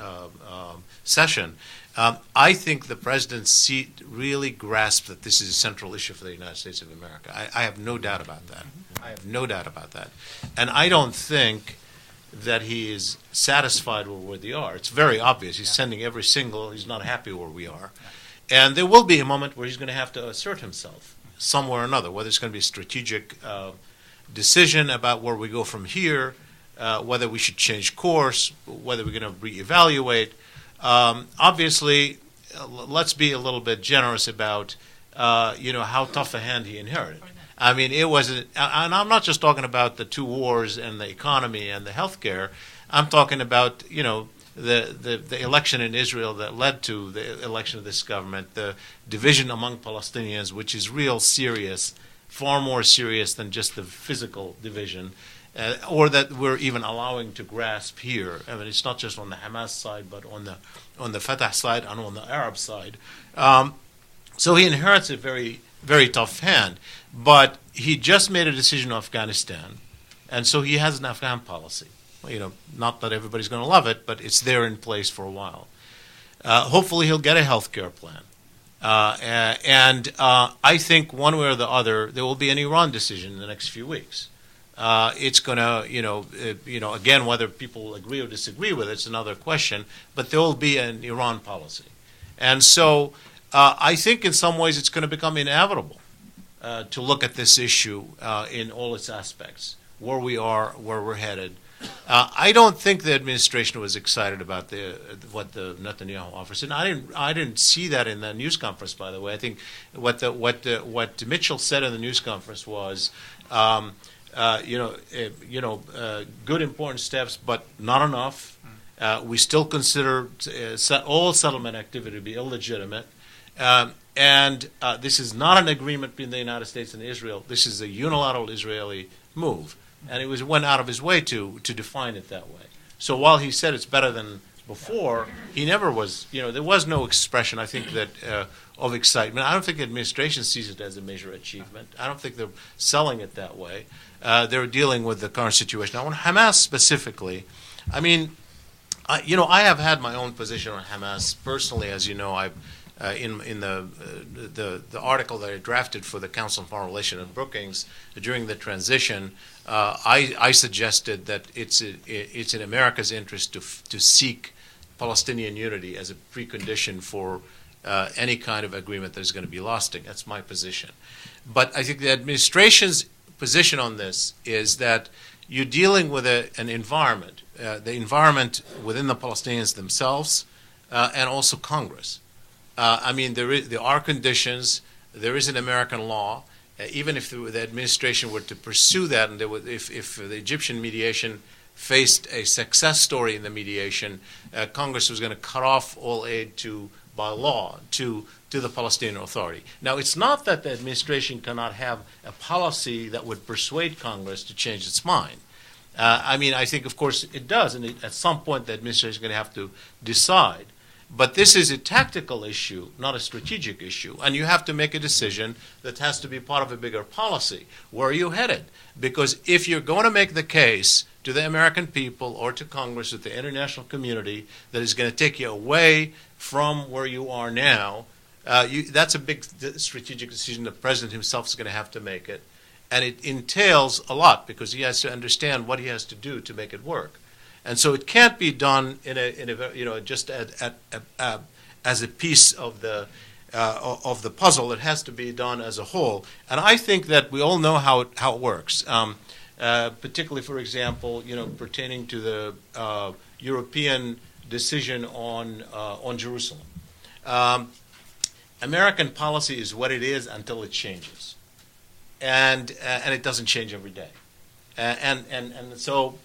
session. I think the president's really grasped that this is a central issue for the United States of America. I have no doubt about that. I have no doubt about that. And I don't think that he is satisfied with where they are. It's very obvious. He's sending every single, he's not happy where we are. And there will be a moment where he's going to have to assert himself somewhere or another, whether it's going to be a strategic decision about where we go from here, whether we should change course, whether we're going to reevaluate. Obviously, let's be a little bit generous about, how tough a hand he inherited. I mean, it was, and I'm not just talking about the two wars and the economy and the healthcare. I'm talking about, the election in Israel that led to the election of this government, the division among Palestinians, which is real serious, far more serious than just the physical division, or that we're even allowing to grasp here. I mean, it's not just on the Hamas side, but on the Fatah side and on the Arab side. So he inherits a very, very tough hand. But he just made a decision on Afghanistan, and so he has an Afghan policy. Not that everybody's going to love it, but it's there in place for a while. Hopefully he'll get a health care plan. And I think one way or the other, there will be an Iran decision in the next few weeks. It's going to, again, whether people agree or disagree with it's another question, but there will be an Iran policy. And so I think in some ways it's going to become inevitable to look at this issue in all its aspects, where we are, where we're headed. I don't think the administration was excited about what the Netanyahu offers, and I didn't see that in the news conference. By the way, I think what Mitchell said in the news conference was, good important steps, but not enough. We still consider all settlement activity to be illegitimate. And this is not an agreement between the United States and Israel. This is a unilateral Israeli move. And it went out of his way to define it that way. So while he said it's better than before, he never was, there was no expression, I think, that of excitement. I don't think the administration sees it as a major achievement. I don't think they're selling it that way. They're dealing with the current situation. Now, on Hamas specifically, I mean, I have had my own position on Hamas. Personally, as you know, I've in the article that I drafted for the Council on Foreign Relations at Brookings during the transition, I suggested that it's in America's interest to seek Palestinian unity as a precondition for any kind of agreement that is going to be lasting. That's my position. But I think the administration's position on this is that you're dealing with an environment, the environment within the Palestinians themselves and also Congress. I mean, there are conditions. There is an American law. Even if the administration were to pursue that, and if the Egyptian mediation faced a success story in the mediation, Congress was going to cut off all aid by law to the Palestinian Authority. Now, it's not that the administration cannot have a policy that would persuade Congress to change its mind. I mean, I think, of course, it does, and at some point the administration is going to have to decide. But this is a tactical issue, not a strategic issue. And you have to make a decision that has to be part of a bigger policy. Where are you headed? Because if you're going to make the case to the American people or to Congress or the international community that is going to take you away from where you are now, that's a big strategic decision. The president himself is going to have to make it. And it entails a lot because he has to understand what he has to do to make it work. And so it can't be done in a just as a piece of the of the puzzle. It has to be done as a whole. And I think that we all know how it works. Particularly, for example, pertaining to the European decision on Jerusalem. American policy is what it is until it changes, and it doesn't change every day. And so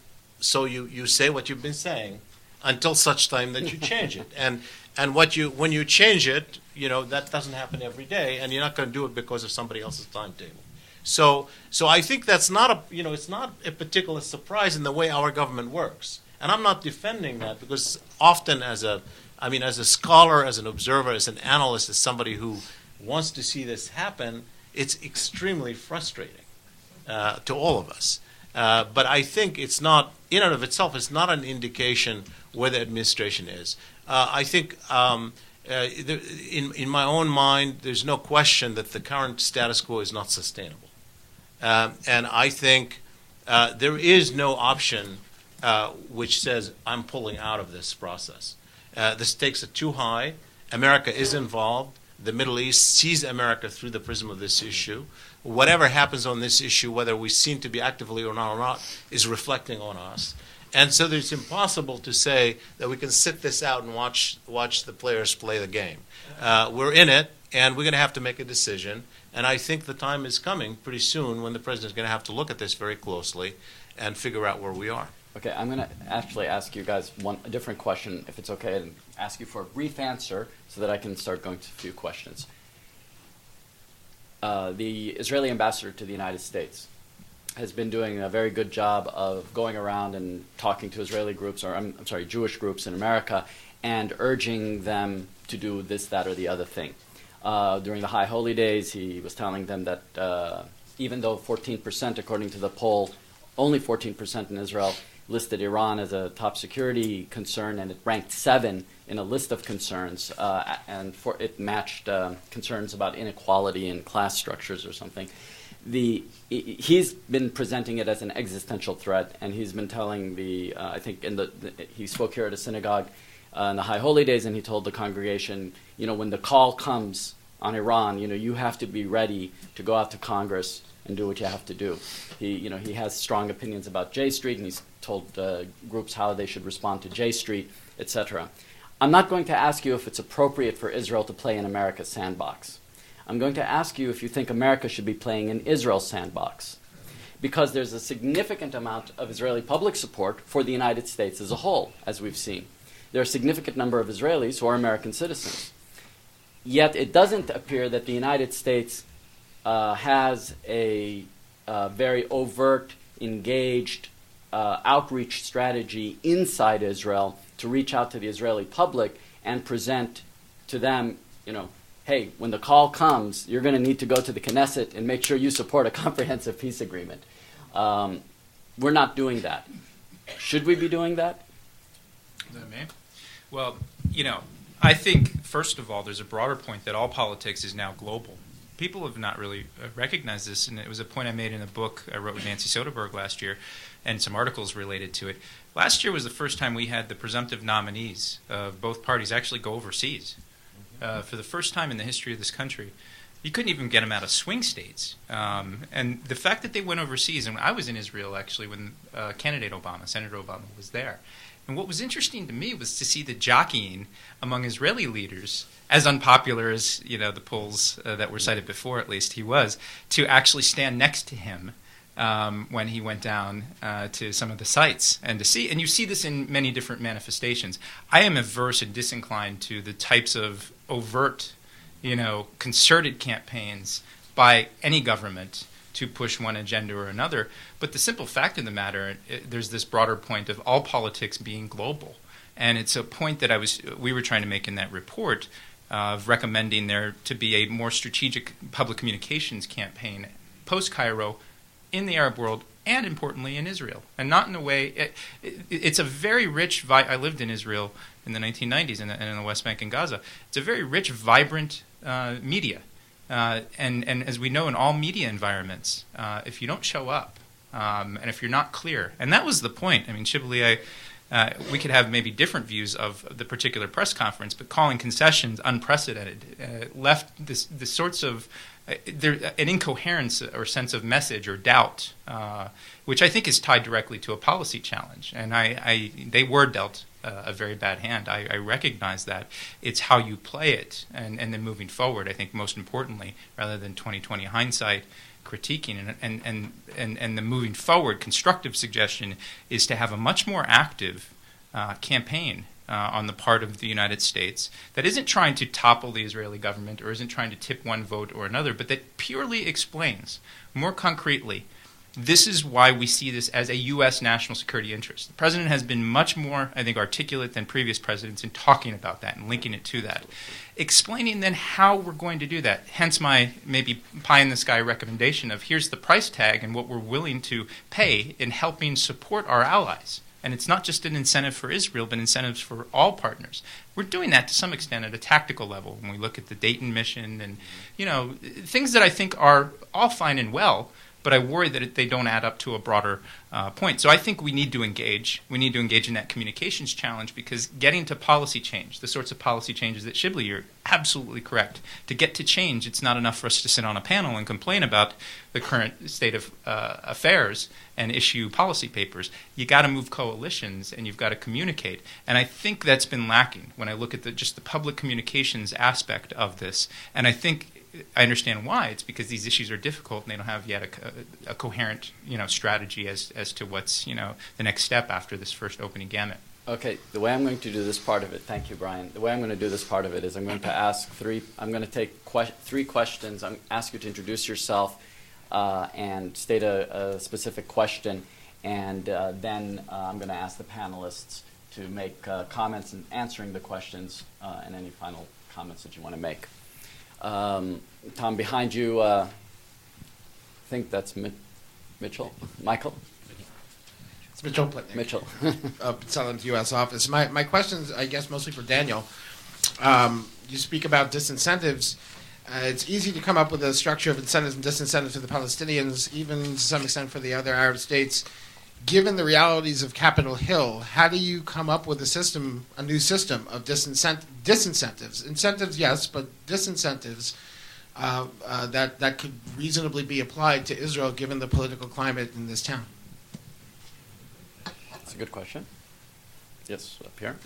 you say what you've been saying until such time that you change it. And when you change it, that doesn't happen every day, and you're not going to do it because of somebody else's timetable. So I think that's not it's not a particular surprise in the way our government works. And I'm not defending that, because often as a scholar, as an observer, as an analyst, as somebody who wants to see this happen, it's extremely frustrating to all of us. But I think it's not, in and of itself, it's not an indication where the administration is. I think in my own mind, there's no question that the current status quo is not sustainable. And I think there is no option which says, I'm pulling out of this process. The stakes are too high. America is involved. The Middle East sees America through the prism of this issue. Whatever happens on this issue, whether we seem to be actively or not, is reflecting on us. And so it's impossible to say that we can sit this out and watch the players play the game. We're in it, and we're going to have to make a decision. And I think the time is coming pretty soon when the president is going to have to look at this very closely and figure out where we are. Okay, I'm going to actually ask you guys a different question, if it's okay, and ask you for a brief answer so that I can start going to a few questions. The Israeli ambassador to the United States has been doing a very good job of going around and talking to Israeli groups, or I'm sorry, Jewish groups in America, and urging them to do this, that, or the other thing. During the High Holy Days, he was telling them that even though 14%, according to the poll, only 14% in Israel listed Iran as a top security concern, and it ranked 7 in a list of concerns, and it matched concerns about inequality in class structures or something. He's been presenting it as an existential threat, and he's been telling I think he spoke here at a synagogue in the High Holy Days, and he told the congregation, when the call comes on Iran, you have to be ready to go out to Congress and do what you have to do. He has strong opinions about J Street, and he's told groups how they should respond to J Street, etc. I'm not going to ask you if it's appropriate for Israel to play in America's sandbox. I'm going to ask you if you think America should be playing in Israel's sandbox, because there's a significant amount of Israeli public support for the United States as a whole, as we've seen. There are a significant number of Israelis who are American citizens. Yet it doesn't appear that the United States has a very overt, engaged outreach strategy inside Israel to reach out to the Israeli public and present to them, hey, when the call comes, you're going to need to go to the Knesset and make sure you support a comprehensive peace agreement. We're not doing that. Should we be doing that? Is that me? Well, I think, first of all, there's a broader point that all politics is now global. People have not really recognized this, and it was a point I made in a book I wrote with Nancy Soderberg last year, and some articles related to it. Last year was the first time we had the presumptive nominees of both parties actually go overseas. For the first time in the history of this country. You couldn't even get them out of swing states. And the fact that they went overseas, and I was in Israel actually when candidate Obama, Senator Obama, was there. And what was interesting to me was to see the jockeying among Israeli leaders, as unpopular as the polls that were cited before, at least he was, to actually stand next to him when he went down to some of the sites and to see. And you see this in many different manifestations. I am averse and disinclined to the types of overt, concerted campaigns by any government to push one agenda or another. But the simple fact of the matter, there's this broader point of all politics being global. And it's a point that we were trying to make in that report of recommending there to be a more strategic public communications campaign post-Cairo in the Arab world and, importantly, in Israel. And not in a way... It's a very rich... I lived in Israel in the 1990s and in the West Bank and Gaza. It's a very rich, vibrant media. And as we know in all media environments, if you don't show up and if you're not clear... And that was the point. I mean, Shibbolei, We could have maybe different views of the particular press conference, but calling concessions unprecedented left the sorts of an incoherence or sense of message or doubt, which I think is tied directly to a policy challenge. And they were dealt a very bad hand. I recognize that. It's how you play it, and then moving forward, I think most importantly, rather than 20/20 hindsight, critiquing and the moving forward constructive suggestion is to have a much more active campaign on the part of the United States that isn't trying to topple the Israeli government or isn't trying to tip one vote or another, but that purely explains more concretely, this is why we see this as a U.S. national security interest. The president has been much more, I think, articulate than previous presidents in talking about that and linking it to that. Explaining then how we're going to do that, hence my maybe pie-in-the-sky recommendation of here's the price tag and what we're willing to pay in helping support our allies. And it's not just an incentive for Israel, but incentives for all partners. We're doing that to some extent at a tactical level when we look at the Dayton mission and, things that I think are all fine and well, but I worry that they don't add up to a broader point. So I think we need to engage. We need to engage in that communications challenge because getting to policy change, the sorts of policy changes that Shibli, you're absolutely correct. To get to change, it's not enough for us to sit on a panel and complain about the current state of affairs and issue policy papers. You got to move coalitions and you've got to communicate. And I think that's been lacking when I look at just the public communications aspect of this. And I think I understand why. It's because these issues are difficult and they don't have yet a coherent, strategy as to what's, the next step after this first opening gamut. Okay, the way I'm going to do this part of it, thank you, Brian. The way I'm going to do this part of it is I'm going to take three questions. I'm ask you to introduce yourself and state a specific question, and then I'm going to ask the panelists to make comments in answering the questions and any final comments that you want to make. Tom, behind you, I think that's Mitchell? Michael? It's Mitchell Plitnick. Mitchell. Salem U.S. office. My question's, I guess, mostly for Daniel. You speak about disincentives. It's easy to come up with a structure of incentives and disincentives for the Palestinians, even to some extent for the other Arab states. Given the realities of Capitol Hill, how do you come up with a new system of disincentives? Incentives, yes, but disincentives that could reasonably be applied to Israel given the political climate in this town? That's a good question. Yes, up here.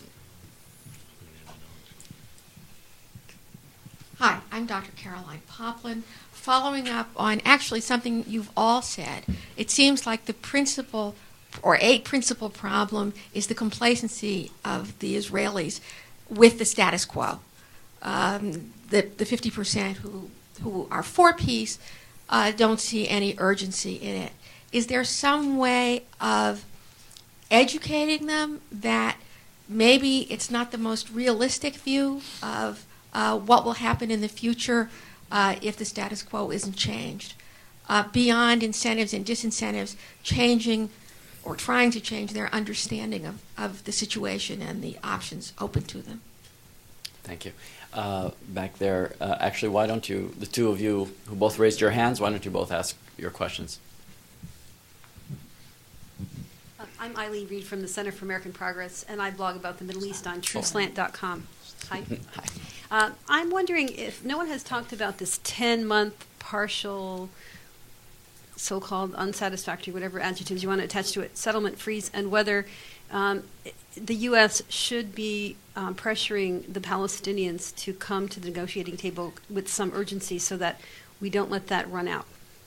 Hi, I'm Dr. Caroline Poplin. Following up on actually something you've all said, it seems like the principal or a principal problem is the complacency of the Israelis with the status quo. The 50% who are for peace don't see any urgency in it. Is there some way of educating them that maybe it's not the most realistic view of what will happen in the future if the status quo isn't changed? Beyond incentives and disincentives, changing or trying to change their understanding of the situation and the options open to them. Thank you. Back there, actually, why don't you, the two of you who both raised your hands, why don't you both ask your questions? I'm Eileen Reed from the Center for American Progress, and I blog about the Middle East on TrueSlant.com. Hi. Hi. I'm wondering if no one has talked about this 10-month partial, so-called unsatisfactory, whatever adjectives you want to attach to it, settlement freeze, and whether the U.S. should be pressuring the Palestinians to come to the negotiating table with some urgency so that we don't let that run out.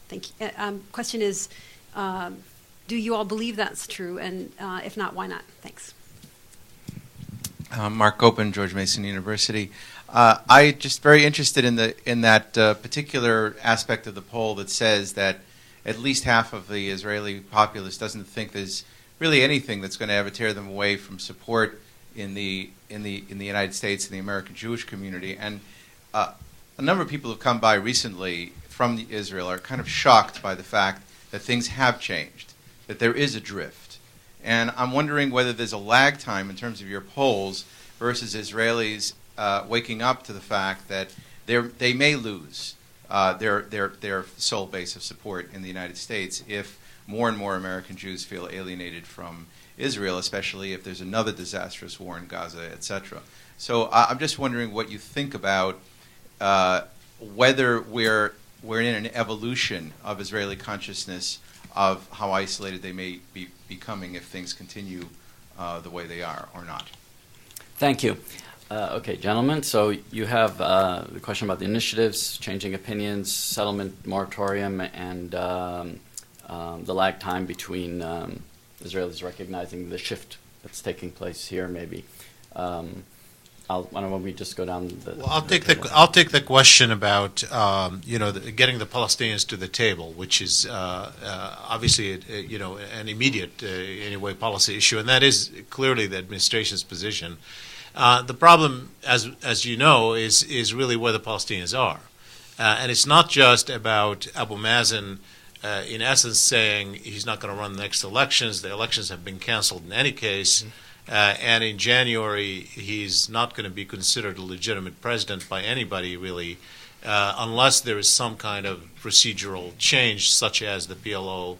Thank you. Question is, do you all believe that's true? And if not, why not? Thanks. Mark Gopin, George Mason University. I just very interested in that particular aspect of the poll that says that at least half of the Israeli populace doesn't think there's really anything that's going to ever tear them away from support in the United States and the American Jewish community. And a number of people have come by recently from Israel are kind of shocked by the fact that things have changed, that there is a drift. And I'm wondering whether there's a lag time in terms of your polls versus Israelis waking up to the fact that they may lose their sole base of support in the United States if more and more American Jews feel alienated from Israel, especially if there's another disastrous war in Gaza, etc. So I'm just wondering what you think about whether we're in an evolution of Israeli consciousness of how isolated they may be becoming if things continue the way they are or not. Thank you. Okay, gentlemen, so you have the question about the initiatives, changing opinions, settlement moratorium, and the lag time between Israelis recognizing the shift that's taking place here, maybe. Why don't we just go down the... Well, I'll take the question about getting the Palestinians to the table, which is obviously an immediate anyway policy issue, and that is clearly the administration's position. The problem, as you know, is really where the Palestinians are, and it's not just about Abu Mazen, in essence, saying he's not going to run the next elections. The elections have been canceled in any case. And in January, he's not going to be considered a legitimate president by anybody, really, unless there is some kind of procedural change, such as the PLO,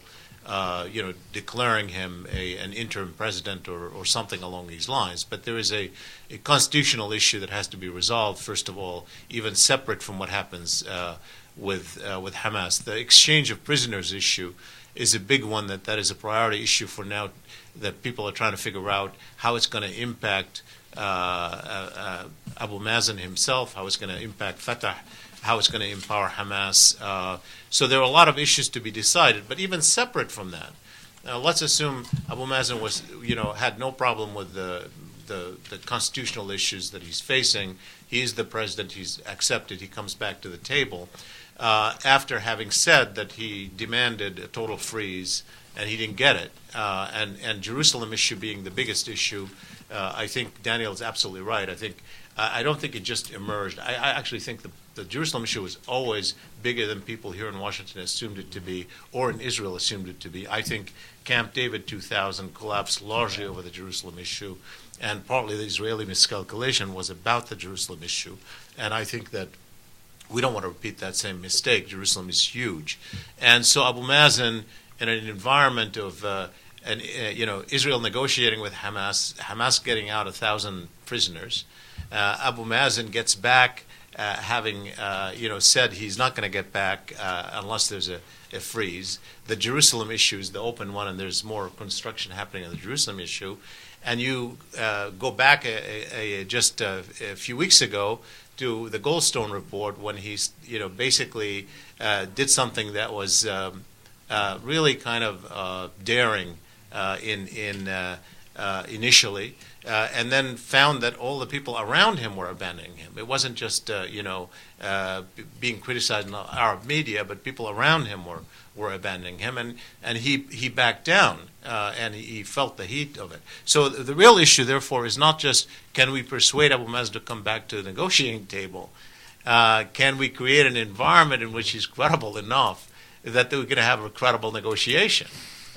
declaring him an interim president or something along these lines. But there is a constitutional issue that has to be resolved, first of all, even separate from what happens with Hamas. The exchange of prisoners issue is a big one that is a priority issue for now, that people are trying to figure out how it's going to impact Abu Mazen himself, how it's going to impact Fatah, how it's going to empower Hamas. So there are a lot of issues to be decided. But even separate from that, let's assume Abu Mazen had no problem with the constitutional issues that he's facing. He is the president. He's accepted. He comes back to the table after having said that he demanded a total freeze and he didn't get it. And Jerusalem issue being the biggest issue, I think Daniel is absolutely right. I don't think it just emerged. I actually think the Jerusalem issue was always bigger than people here in Washington assumed it to be, or in Israel assumed it to be. I think Camp David 2000 collapsed largely over the Jerusalem issue, and partly the Israeli miscalculation was about the Jerusalem issue. And I think that we don't want to repeat that same mistake. Jerusalem is huge. And so Abu Mazen, in an environment of Israel negotiating with Hamas getting out 1,000 prisoners, Abu Mazen gets back, having said he's not going to get back unless there's a freeze. The Jerusalem issue is the open one, and there's more construction happening on the Jerusalem issue. And you go back just a few weeks ago to the Goldstone report, when he basically did something that was really kind of daring initially, and then found that all the people around him were abandoning him. It wasn't just being criticized in the Arab media, but people around him were abandoning him, and he backed down, and he felt the heat of it. So the real issue, therefore, is not just can we persuade Abu Mazen to come back to the negotiating table, can we create an environment in which he's credible enough that we're going to have a credible negotiation.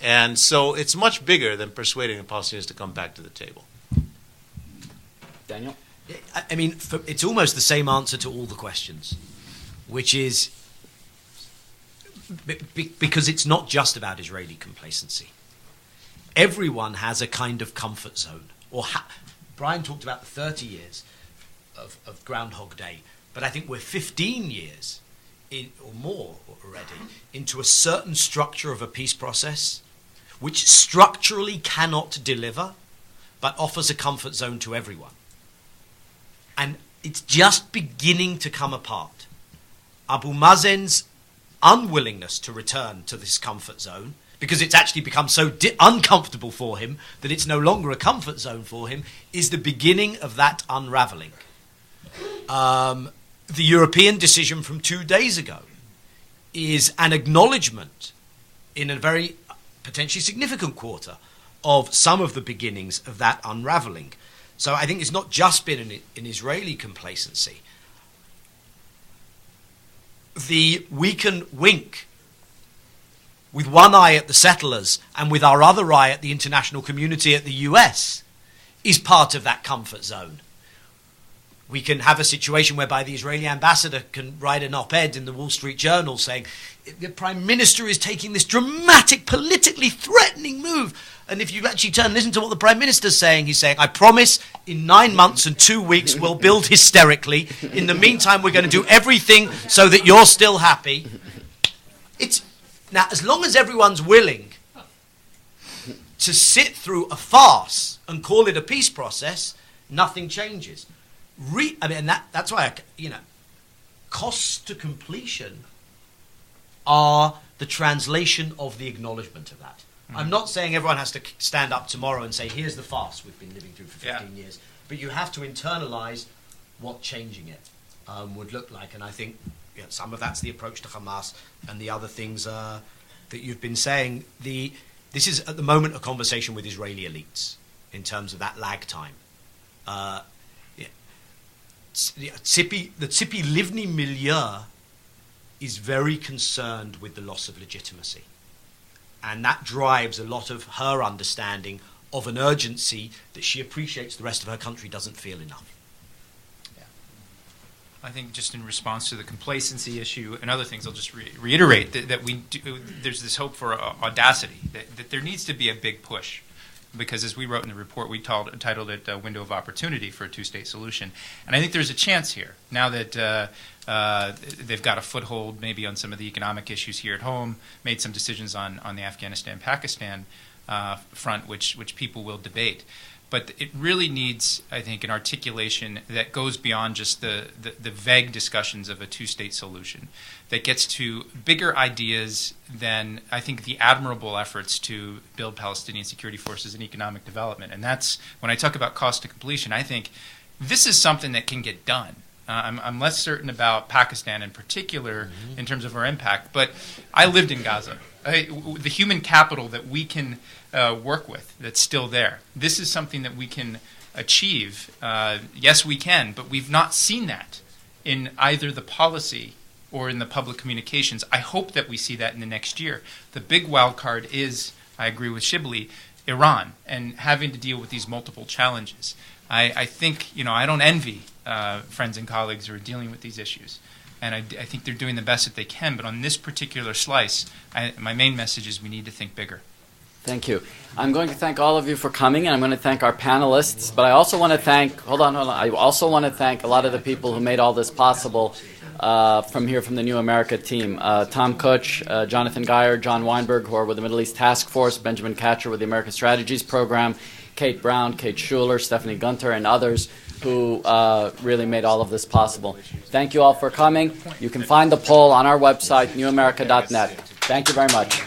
And so it's much bigger than persuading the Palestinians to come back to the table. Daniel? I mean, it's almost the same answer to all the questions, which is because it's not just about Israeli complacency. Everyone has a kind of comfort zone. Brian talked about the 30 years of Groundhog Day, but I think we're 15 years or more already into a certain structure of a peace process which structurally cannot deliver but offers a comfort zone to everyone. And it's just beginning to come apart. Abu Mazen's unwillingness to return to this comfort zone, because it's actually become so uncomfortable for him that it's no longer a comfort zone for him, is the beginning of that unraveling. The European decision from 2 days ago is an acknowledgement in a very potentially significant quarter of some of the beginnings of that unraveling. So I think it's not just been an Israeli complacency. We can wink with one eye at the settlers and with our other eye at the international community, at the US, is part of that comfort zone. We can have a situation whereby the Israeli ambassador can write an op-ed in the Wall Street Journal saying the Prime Minister is taking this dramatic, politically threatening move. And if you actually turn and listen to what the Prime Minister's saying, he's saying, I promise in 9 months and 2 weeks we'll build hysterically. In the meantime, we're going to do everything so that you're still happy. Now, as long as everyone's willing to sit through a farce and call it a peace process, nothing changes. That's why, costs to completion are the translation of the acknowledgement of that. Mm-hmm. I'm not saying everyone has to stand up tomorrow and say, here's the farce we've been living through for 15 years. But you have to internalize what changing it would look like. And I think some of that's the approach to Hamas, and the other things that you've been saying. This is, at the moment, a conversation with Israeli elites in terms of that lag time. The Tzipi Livni milieu is very concerned with the loss of legitimacy. And that drives a lot of her understanding of an urgency that she appreciates the rest of her country doesn't feel enough. I think just in response to the complacency issue and other things, I'll just reiterate that there's this hope for audacity, that there needs to be a big push. Because as we wrote in the report, we titled it a window of opportunity for a two-state solution. And I think there's a chance here, now that they've got a foothold maybe on some of the economic issues here at home, made some decisions on the Afghanistan-Pakistan front, which people will debate. But it really needs, I think, an articulation that goes beyond just the vague discussions of a two-state solution, that gets to bigger ideas than, I think, the admirable efforts to build Palestinian security forces and economic development. And that's, when I talk about cost to completion, I think this is something that can get done. I'm less certain about Pakistan in particular in terms of our impact, but I lived in Gaza. The human capital that we can work with, that's still there. This is something that we can achieve. Yes, we can, but we've not seen that in either the policy or in the public communications. I hope that we see that in the next year. The big wild card is, I agree with Shibli, Iran, and having to deal with these multiple challenges. I think, I don't envy friends and colleagues who are dealing with these issues. And I think they're doing the best that they can. But on this particular slice, my main message is we need to think bigger. Thank you. I'm going to thank all of you for coming, and I'm going to thank our panelists. But I also want to thank, I also want to thank a lot of the people who made all this possible from the New America team. Tom Kutch, Jonathan Geyer, John Weinberg, who are with the Middle East Task Force, Benjamin Katcher with the American Strategies Program, Kate Brown, Kate Schuler, Stephanie Gunter, and others who really made all of this possible. Thank you all for coming. You can find the poll on our website, newamerica.net. Thank you very much.